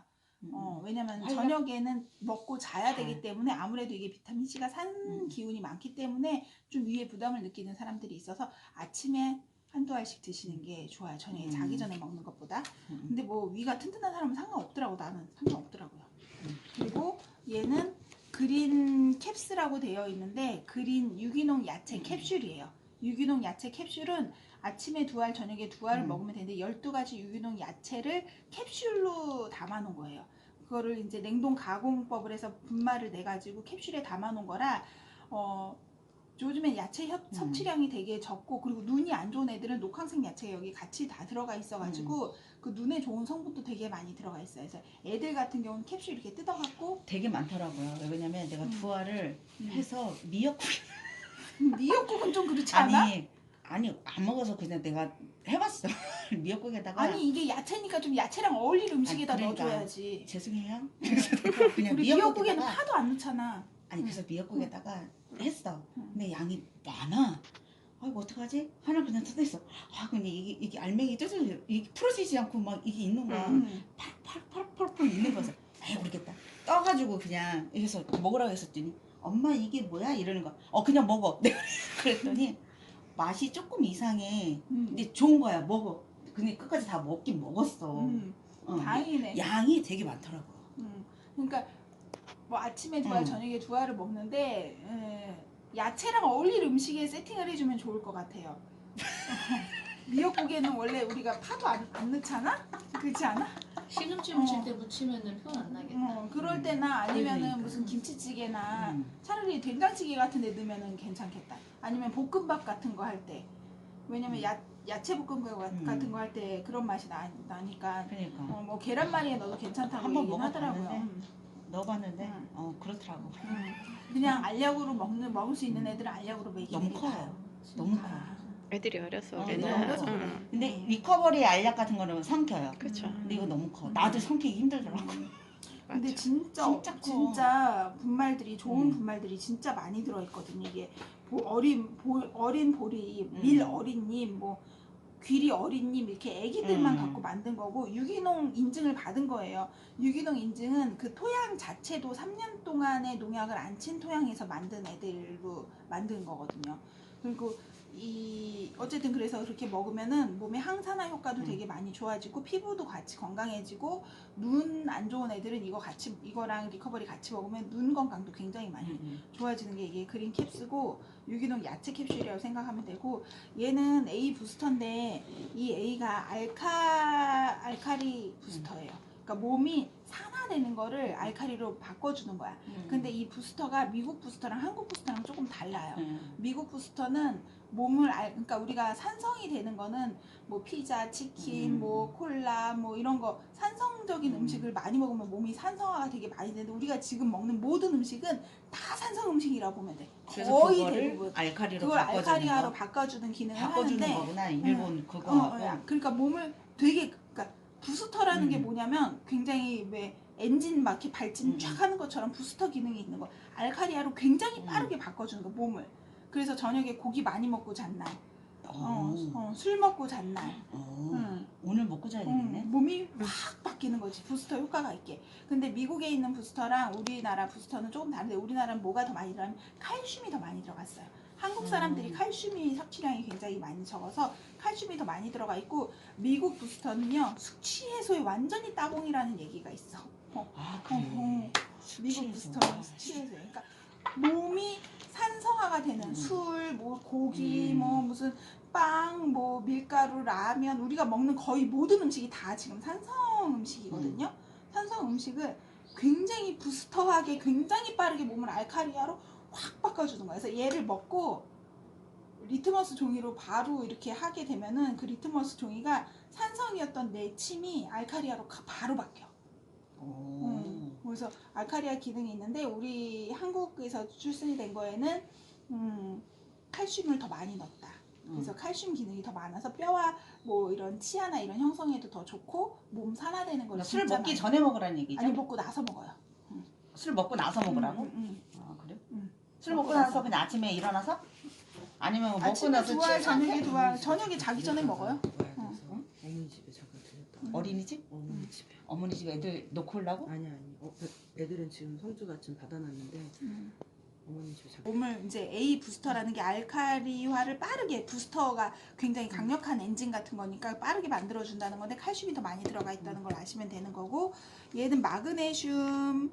Speaker 5: 왜냐면 저녁에는 먹고 자야 되기 때문에 아무래도 이게 비타민 C가 산 기운이 많기 때문에 좀 위에 부담을 느끼는 사람들이 있어서 아침에 한두 알씩 드시는 게 좋아요. 저녁에 자기 전에 먹는 것보다. 근데 뭐 위가 튼튼한 사람은 상관없더라고. 나는 상관없더라고요. 그리고 얘는 그린 캡스라고 되어 있는데 그린 유기농 야채 캡슐이에요. 유기농 야채 캡슐은 아침에 2알 저녁에 2알을 먹으면 되는데 12가지 유기농 야채를 캡슐로 담아 놓은 거예요. 그거를 이제 냉동 가공법을 해서 분말을 내 가지고 캡슐에 담아 놓은 거라 요즘엔 야채 섭취량이 되게 적고 그리고 눈이 안 좋은 애들은 녹황색 야채가 여기 같이 다 들어가 있어가지고 그 눈에 좋은 성분도 되게 많이 들어가 있어요. 그래서 애들 같은 경우는 캡슐 이렇게 뜯어갖고
Speaker 2: 되게 많더라고요. 왜냐면 내가 2알을 해서 미역국
Speaker 5: 미역국은 좀 그렇지 않아?
Speaker 2: 아니 안 먹어서 그냥 내가 해봤어. 미역국에다가
Speaker 5: 아니 이게 야채니까 좀 야채랑 어울릴 음식에다
Speaker 2: 그러니까,
Speaker 5: 넣어줘야지.
Speaker 2: 죄송해요. 그래서 내가 그냥
Speaker 5: 우리 미역국에는
Speaker 2: 미역국에다가
Speaker 5: 파도 안 넣잖아.
Speaker 2: 아니 그래서 미역국에다가 했어. 근데 양이 많아. 아이고 어떡하지? 하나 그냥 뜯어있어. 아 근데 이게 알맹이 뜯어져 이게 풀어지지 않고 막 이게 있는 거야. 팔팔팔팔 있는 거서. 에이 모르겠다. 떠가지고 그냥 해서 먹으라고 했었더니 엄마 이게 뭐야 이러는 거야. 그냥 먹어. 내가 그랬더니 맛이 조금 이상해. 근데 좋은 거야. 먹어. 근데 끝까지 다 먹긴 먹었어.
Speaker 5: 다행이네.
Speaker 2: 양이 되게 많더라고.
Speaker 5: 그러니까 뭐 아침에 2알 저녁에 2알을 먹는데 야채랑 어울릴 음식에 세팅을 해주면 좋을 것 같아요. 미역국에는 원래 우리가 파도 안 넣잖아? 그렇지 않아?
Speaker 3: 시금치 무칠 때 무치면은 표현 안 나겠다.
Speaker 5: 그럴 때나 아니면은
Speaker 2: 그러니까.
Speaker 5: 무슨 김치찌개나 차라리 된장찌개 같은 데 넣으면은 괜찮겠다. 아니면 볶음밥 같은 거 할 때. 왜냐면 야채 볶음밥 같은 거 할 때 그런 맛이 나니까.
Speaker 2: 그러니까.
Speaker 5: 뭐 계란말이에 넣어도 괜찮다고
Speaker 2: 한번
Speaker 5: 얘기는 하더라고요.
Speaker 2: 넣어봤는데 그렇더라고.
Speaker 5: 그냥 알약으로 먹을 수 있는 애들은 알약으로 먹이는
Speaker 2: 너무
Speaker 5: 게
Speaker 2: 커요.
Speaker 5: 나아요.
Speaker 2: 너무 커.
Speaker 6: 애들이 어려서
Speaker 5: 애들이
Speaker 6: 우리는
Speaker 5: 어려서 그래.
Speaker 2: 근데 리커버리 알약 같은 거는 삼켜요.
Speaker 6: 그렇죠.
Speaker 2: 근데 이거 너무 커. 나도 삼키기 힘들더라고.
Speaker 5: 근데
Speaker 6: 맞아.
Speaker 5: 진짜
Speaker 2: 커.
Speaker 5: 분말들이 좋은 분말들이 진짜 많이 들어있거든요. 이게 어린 보리, 밀 어린님, 뭐 귀리 어린님 이렇게 애기들만 갖고 만든 거고 유기농 인증을 받은 거예요. 유기농 인증은 그 토양 자체도 3년 동안의 농약을 안 친 토양에서 만든 애들로 만든 거거든요. 그리고 어쨌든 그래서 그렇게 먹으면은 몸의 항산화 효과도 되게 많이 좋아지고 피부도 같이 건강해지고 눈 안 좋은 애들은 이거랑 리커버리 같이 먹으면 눈 건강도 굉장히 많이 좋아지는 게 이게 그린 캡스고 유기농 야채 캡슐이라고 생각하면 되고 얘는 A 부스터인데 이 A가 알카리 부스터예요. 그러니까 몸이 산화되는 거를 알카리로 바꿔주는 거야. 근데 이 부스터가 미국 부스터랑 한국 부스터랑 조금 달라요. 미국 부스터는 그러니까 우리가 산성이 되는 거는 뭐 피자, 치킨, 뭐 콜라, 뭐 이런 거 산성적인 음식을 많이 먹으면 몸이 산성화가 되게 많이 되는데 우리가 지금 먹는 모든 음식은 다 산성 음식이라고 보면 돼.
Speaker 2: 그래서
Speaker 5: 거의
Speaker 2: 그거를
Speaker 5: 대부분.
Speaker 2: 알카리로
Speaker 5: 그걸
Speaker 2: 바꿔주는
Speaker 5: 알카리화로
Speaker 2: 거.
Speaker 5: 바꿔주는 기능을
Speaker 2: 바꿔주는
Speaker 5: 하는데
Speaker 2: 거구나. 일본 그거.
Speaker 5: 그러니까 몸을 되게 그러니까 부스터라는 게 뭐냐면 굉장히 왜 엔진 막 이렇게 발진 쫙 하는 것처럼 부스터 기능이 있는 거. 알카리아로 굉장히 빠르게 바꿔주는 거 몸을. 그래서 저녁에 고기 많이 먹고 잔 날, 술 먹고 잔 날,
Speaker 2: 오늘 먹고 자야 되겠네.
Speaker 5: 몸이 확 바뀌는 거지. 부스터 효과가 있게. 근데 미국에 있는 부스터랑 우리나라 부스터는 조금 다른데 우리나라는 뭐가 더 많이 들어가면 칼슘이 더 많이 들어갔어요. 한국 사람들이 칼슘이 섭취량이 굉장히 많이 적어서 칼슘이 더 많이 들어가 있고 미국 부스터는요 숙취 해소에 완전히 따봉이라는 얘기가 있어.
Speaker 2: 그래.
Speaker 5: 미국 부스터는 수치에서. 그러니까 몸이 산성화가 되는 술, 뭐 고기, 뭐 무슨 빵, 뭐 밀가루, 라면, 우리가 먹는 거의 모든 음식이 다 지금 산성 음식이거든요. 산성 음식을 굉장히 부스터하게 굉장히 빠르게 몸을 알카리아로 확 바꿔주는 거예요. 그래서 얘를 먹고 리트머스 종이로 바로 이렇게 하게 되면은 그 리트머스 종이가 산성이었던 내 침이 알카리아로 바로 바뀌어. 그래서 알카리아 기능이 있는데 우리 한국에서 출시이 된 거에는 칼슘을 더 많이 넣었다. 그래서 칼슘 기능이 더 많아서 뼈와 뭐 이런 치아나 이런 형성에도 더 좋고 몸 산화되는 걸
Speaker 2: 술
Speaker 5: 진짜
Speaker 2: 먹기
Speaker 5: 많이
Speaker 2: 전에 먹으라는 얘기죠?
Speaker 5: 아니 먹고 나서 먹어요.
Speaker 2: 술 먹고 나서 먹으라고? 아 그래? 술 먹고 나서 그냥 아침에 일어나서? 아니면 뭐 먹고
Speaker 5: 아침에
Speaker 2: 나서
Speaker 5: 두 알,
Speaker 2: 취한
Speaker 5: 저녁에
Speaker 2: 상태?
Speaker 5: 두 알, 저녁에 자기 전에 먹어요.
Speaker 6: 어머니 집에 잠깐 들렸다.
Speaker 2: 어린이집?
Speaker 6: 어머니 집에.
Speaker 2: 어머니 집 애들 놓고 오려고?
Speaker 6: 아니. 애들은 지금 성주가 지금 받아놨는데 어머니 집에 잠깐.
Speaker 5: 몸을 이제 A 부스터라는 게 알카리화를 빠르게 부스터가 굉장히 강력한 엔진 같은 거니까 빠르게 만들어준다는 건데 칼슘이 더 많이 들어가 있다는 걸 아시면 되는 거고 얘는 마그네슘이라고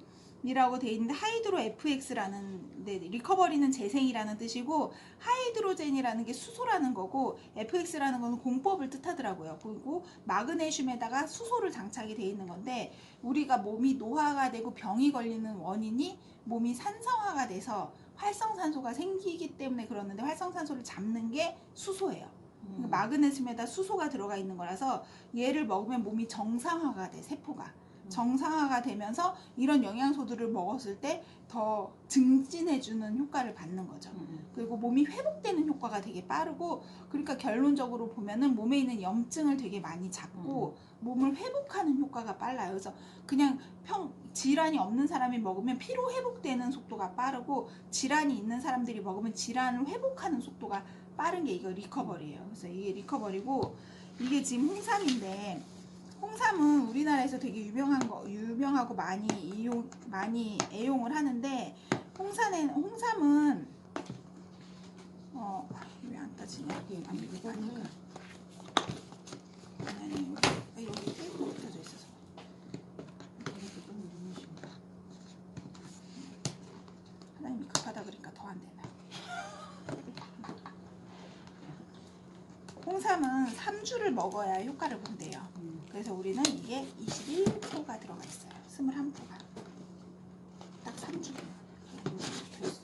Speaker 5: 돼 있는데 하이드로 FX라는 리커버리는 재생이라는 뜻이고 하이드로젠이라는 게 수소라는 거고 FX라는 거는 공법을 뜻하더라고요. 그리고 마그네슘에다가 수소를 장착이 돼 있는 건데 우리가 몸이 노화가 되고 병이 걸리는 원인이 몸이 산성화가 돼서 활성산소가 생기기 때문에 그러는데 활성산소를 잡는 게 수소예요. 그러니까 마그네슘에다 수소가 들어가 있는 거라서 얘를 먹으면 몸이 정상화가 돼, 세포가. 정상화가 되면서 이런 영양소들을 먹었을 때 더 증진해주는 효과를 받는 거죠. 그리고 몸이 회복되는 효과가 되게 빠르고 그러니까 결론적으로 보면은 몸에 있는 염증을 되게 많이 잡고 몸을 회복하는 효과가 빨라요. 그래서 그냥 질환이 없는 사람이 먹으면 피로 회복되는 속도가 빠르고 질환이 있는 사람들이 먹으면 질환을 회복하는 속도가 빠른 게 이거 리커버리예요. 그래서 이게 리커버리고 이게 지금 홍삼인데 홍삼은 우리나라에서 되게 유명하고 많이 애용을 하는데 홍삼은 왜 안 따지냐? 안 밀고 하니까. 아니 여기 테이프가 붙어져 있어서. 하나님이 급하다 그러니까 더 안 되나? 홍삼은 3주를 먹어야 효과를 본대요. 그래서 우리는 이게 21%가 들어가 있어요. 21%가. 딱 3주. 됐어.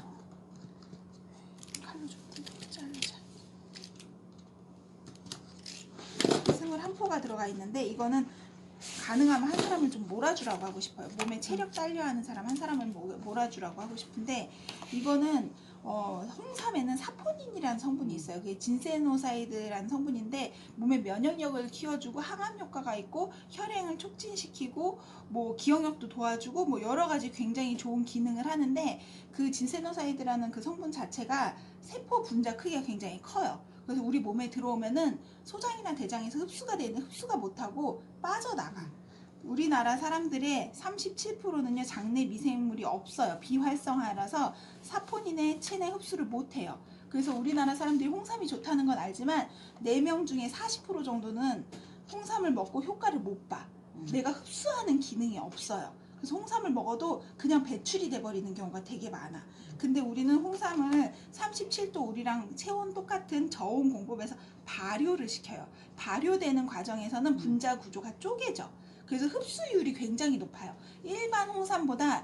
Speaker 5: 칼로 좀 자르자. 21%가 들어가 있는데 이거는 가능하면 한 사람을 좀 몰아주라고 하고 싶어요. 몸에 체력 딸려 하는 사람 한 사람을 몰아주라고 하고 싶은데 이거는 홍삼에는 사포닌이라는 성분이 있어요. 그게 진세노사이드라는 성분인데 몸의 면역력을 키워주고 항암 효과가 있고 혈행을 촉진시키고 뭐 기억력도 도와주고 뭐 여러 가지 굉장히 좋은 기능을 하는데 그 진세노사이드라는 그 성분 자체가 세포 분자 크기가 굉장히 커요. 그래서 우리 몸에 들어오면은 소장이나 대장에서 흡수가 되는데 흡수가 못하고 빠져나가. 우리나라 사람들의 37%는요 장내 미생물이 없어요. 비활성화라서 사포닌의 체내 흡수를 못해요. 그래서 우리나라 사람들이 홍삼이 좋다는 건 알지만 4명 중에 40% 정도는 홍삼을 먹고 효과를 못 봐. 내가 흡수하는 기능이 없어요. 그래서 홍삼을 먹어도 그냥 배출이 돼버리는 경우가 되게 많아. 근데 우리는 홍삼을 37도 우리랑 체온 똑같은 저온 공급에서 발효를 시켜요. 발효되는 과정에서는 분자 구조가 쪼개져. 그래서 흡수율이 굉장히 높아요. 일반 홍삼보다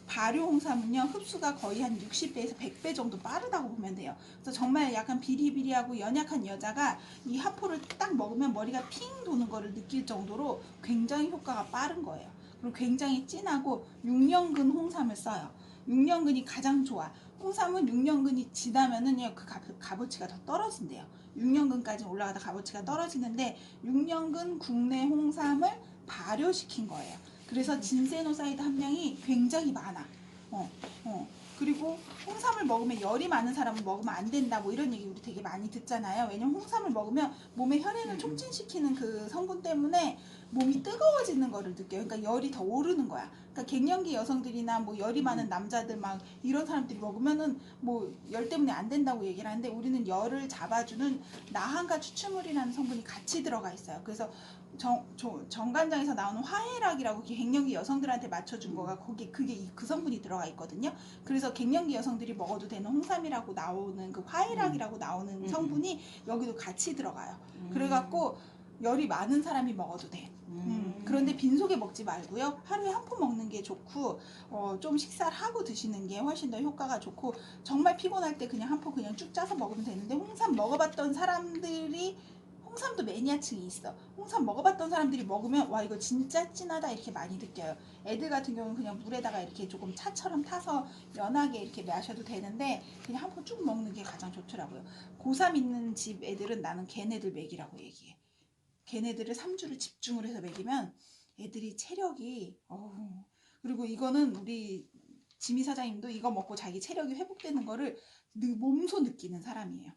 Speaker 5: 발효 홍삼은요 흡수가 거의 한 60배에서 100배 정도 빠르다고 보면 돼요. 그래서 정말 약간 비리비리하고 연약한 여자가 이 하포를 딱 먹으면 머리가 핑 도는 거를 느낄 정도로 굉장히 효과가 빠른 거예요. 그리고 굉장히 진하고 6년근 홍삼을 써요. 6년근이 가장 좋아. 홍삼은 6년근이 지나면은요 그 값어치가 더 떨어진대요. 6년근까지 올라가다 값어치가 떨어지는데 6년근 국내 홍삼을 발효시킨 거예요. 그래서 진세노사이드 함량이 굉장히 많아. 그리고 홍삼을 먹으면 열이 많은 사람은 먹으면 안 된다 뭐 이런 얘기 우리 되게 많이 듣잖아요. 왜냐면 홍삼을 먹으면 몸의 혈행을 촉진시키는 그 성분 때문에 몸이 뜨거워지는 거를 느껴요. 그러니까 열이 더 오르는 거야. 그러니까 갱년기 여성들이나 뭐 열이 많은 남자들 막 이런 사람들이 먹으면은 뭐 열 때문에 안 된다고 얘기를 하는데 우리는 열을 잡아주는 나한과 추출물이라는 성분이 같이 들어가 있어요. 그래서 정관장에서 나오는 화해락이라고 갱년기 여성들한테 맞춰준 거가 그 성분이 들어가 있거든요. 그래서 갱년기 여성들이 먹어도 되는 홍삼이라고 나오는 그 화해락이라고 나오는 성분이 여기도 같이 들어가요. 그래갖고 열이 많은 사람이 먹어도 돼. 그런데 빈속에 먹지 말고요. 하루에 한 포 먹는 게 좋고 좀 식사를 하고 드시는 게 훨씬 더 효과가 좋고 정말 피곤할 때 그냥 한 포 그냥 쭉 짜서 먹으면 되는데 홍삼 먹어봤던 사람들이 홍삼도 매니아층이 있어. 홍삼 먹어봤던 사람들이 먹으면 와 이거 진짜 진하다 이렇게 많이 느껴요. 애들 같은 경우는 그냥 물에다가 이렇게 조금 차처럼 타서 연하게 이렇게 마셔도 되는데 그냥 한 포 쭉 먹는 게 가장 좋더라고요. 고3 있는 집 애들은 나는 걔네들 먹이라고 얘기해. 걔네들을 3주를 집중을 해서 먹이면 애들이 체력이 그리고 이거는 우리 지미 사장님도 이거 먹고 자기 체력이 회복되는 거를 몸소 느끼는 사람이에요.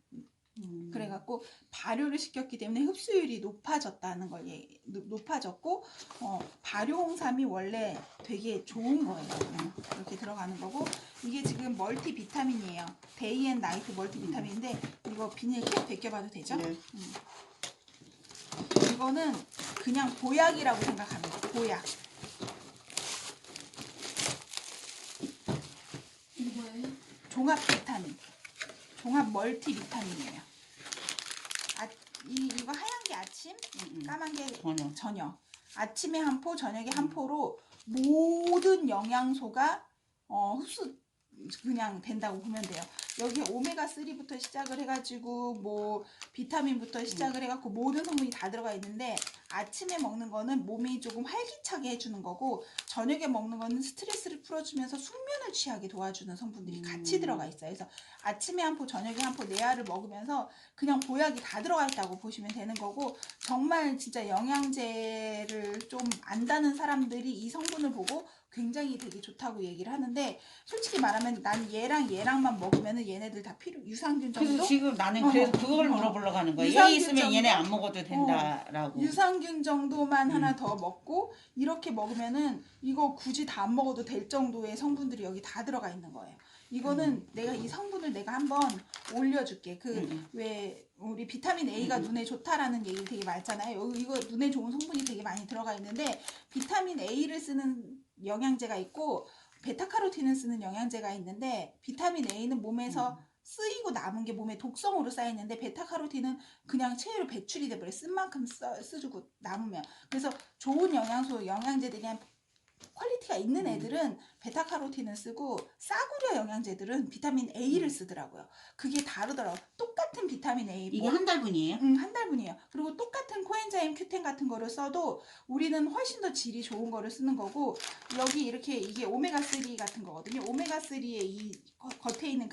Speaker 5: 그래갖고 발효를 시켰기 때문에 흡수율이 높아졌다는 걸 높아졌고 발효홍삼이 원래 되게 좋은 거예요. 이렇게 들어가는 거고 이게 지금 멀티 비타민이에요. 데이 앤 나이트 멀티 비타민인데 이거 비닐 캡 벗겨봐도 되죠?
Speaker 2: 네.
Speaker 5: 이거는 그냥 보약이라고 생각합니다. 보약.
Speaker 3: 이거 뭐예요?
Speaker 5: 종합 비타민. 종합 멀티 비타민이에요. 이거 하얀 게 아침, 까만 게 저녁. 아침에 한 포, 저녁에 한 포로 모든 영양소가 흡수 그냥 된다고 보면 돼요. 여기 오메가3부터 시작을 해가지고 뭐 비타민부터 시작을 해갖고 모든 성분이 다 들어가 있는데 아침에 먹는 거는 몸이 조금 활기차게 해주는 거고 저녁에 먹는 거는 스트레스를 풀어주면서 숙면을 취하게 도와주는 성분들이 같이 들어가 있어요. 그래서 아침에 한 포, 저녁에 한 포, 네 알을 먹으면서 그냥 보약이 다 들어가 있다고 보시면 되는 거고 정말 진짜 영양제를 좀 안다는 사람들이 이 성분을 보고 굉장히 되게 좋다고 얘기를 하는데 솔직히 말하면 난 얘랑만 먹으면은 얘네들 다 유산균 정도?
Speaker 2: 그래서 지금 나는 그래서 그걸 물어보려고 하는 거야. 얘
Speaker 5: 유산균
Speaker 2: 있으면
Speaker 5: 정도?
Speaker 2: 얘네 안 먹어도 된다라고.
Speaker 5: 유산균 정도만 하나 더 먹고 이렇게 먹으면은 이거 굳이 다 안 먹어도 될 정도의 성분들이 여기 다 들어가 있는 거예요. 이거는 내가 이 성분을 내가 한번 올려줄게. 왜 우리 비타민 A가 눈에 좋다라는 얘기 되게 많잖아요. 이거 눈에 좋은 성분이 되게 많이 들어가 있는데 비타민 A를 쓰는 영양제가 있고 베타카로틴을 쓰는 영양제가 있는데 비타민 A는 몸에서 쓰이고 남은 게 몸에 독성으로 쌓이는데 베타카로틴은 그냥 체외로 배출이 돼버려. 쓴 만큼 쓰주고 남으면. 그래서 좋은 영양제들이 퀄리티가 있는 애들은 베타카로틴을 쓰고 싸구려 영양제들은 비타민 A를 쓰더라고요. 그게 다르더라고요. 똑같은 비타민 A
Speaker 2: 이게 한 달분이에요?
Speaker 5: 한 달분이에요. 그리고 똑같은 코엔자임 Q10 같은 거를 써도 우리는 훨씬 더 질이 좋은 거를 쓰는 거고 여기 이렇게 이게 오메가3 같은 거거든요. 오메가3의 이 겉에 있는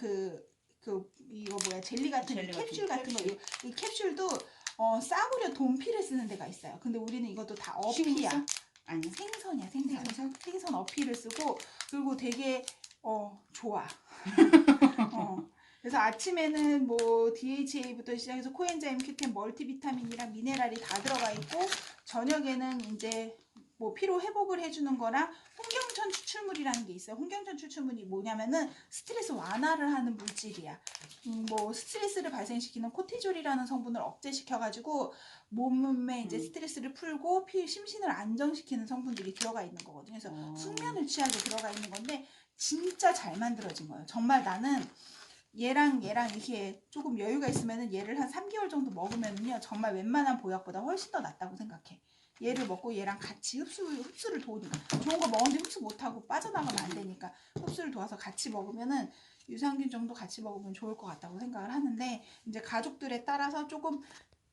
Speaker 5: 이거 뭐야 젤리 같은 캡슐 같은 거 이 캡슐도 싸구려 돈피를 쓰는 데가 있어요. 근데 우리는 이것도 다 어피야.
Speaker 2: 아니
Speaker 5: 생선이야 생선 어피를 쓰고 그리고 되게 좋아. 그래서 아침에는 뭐 DHA부터 시작해서 코엔자임 Q10 멀티비타민이랑 미네랄이 다 들어가 있고 저녁에는 이제 뭐 피로 회복을 해주는 거랑 홍경천 추출물이라는 게 있어요. 홍경천 추출물이 뭐냐면은 스트레스 완화를 하는 물질이야. 뭐 스트레스를 발생시키는 코티졸이라는 성분을 억제시켜가지고 몸에 이제 스트레스를 풀고 심신을 안정시키는 성분들이 들어가 있는 거거든요. 그래서 숙면을 취하게 들어가 있는 건데 진짜 잘 만들어진 거예요. 정말 나는 얘랑 이렇게 조금 여유가 있으면은 얘를 한 3개월 정도 먹으면은요 정말 웬만한 보약보다 훨씬 더 낫다고 생각해. 얘를 먹고 얘랑 같이 흡수를 도우니까 좋은 거 먹었는데 흡수 못하고 빠져나가면 안 되니까 흡수를 도와서 같이 먹으면은 유산균 정도 같이 먹으면 좋을 것 같다고 생각을 하는데 이제 가족들에 따라서 조금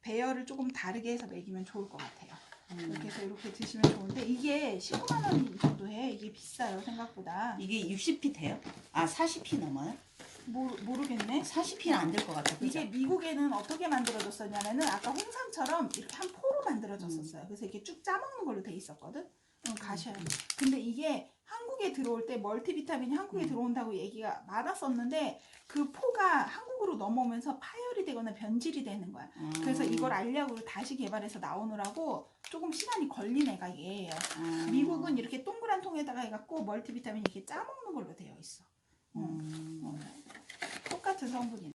Speaker 5: 배열을 조금 다르게 해서 먹이면 좋을 것 같아요. 이렇게 해서 이렇게 드시면 좋은데 이게 15만 원 정도 해. 이게 비싸요 생각보다.
Speaker 2: 이게 60p 돼요? 아 40p 넘어요?
Speaker 5: 모르겠네.
Speaker 2: 40p는 안 될 것 같아.
Speaker 5: 이게 미국에는 어떻게 만들어졌었냐면은 아까 홍삼처럼 이렇게 한 포로 만들어졌었어요. 그래서 이렇게 쭉 짜먹는 걸로 돼 있었거든. 가셔야 돼. 근데 이게 한국 한국에 들어올 때 멀티비타민이 한국에 들어온다고 얘기가 많았었는데 그 포가 한국으로 넘어오면서 파열이 되거나 변질이 되는 거야. 그래서 이걸 알약으로 다시 개발해서 나오느라고 조금 시간이 걸린 애가 얘예요. 미국은 이렇게 동그란 통에다가 해갖고 멀티비타민 이렇게 짜먹는 걸로 되어 있어. 똑같은 성분이.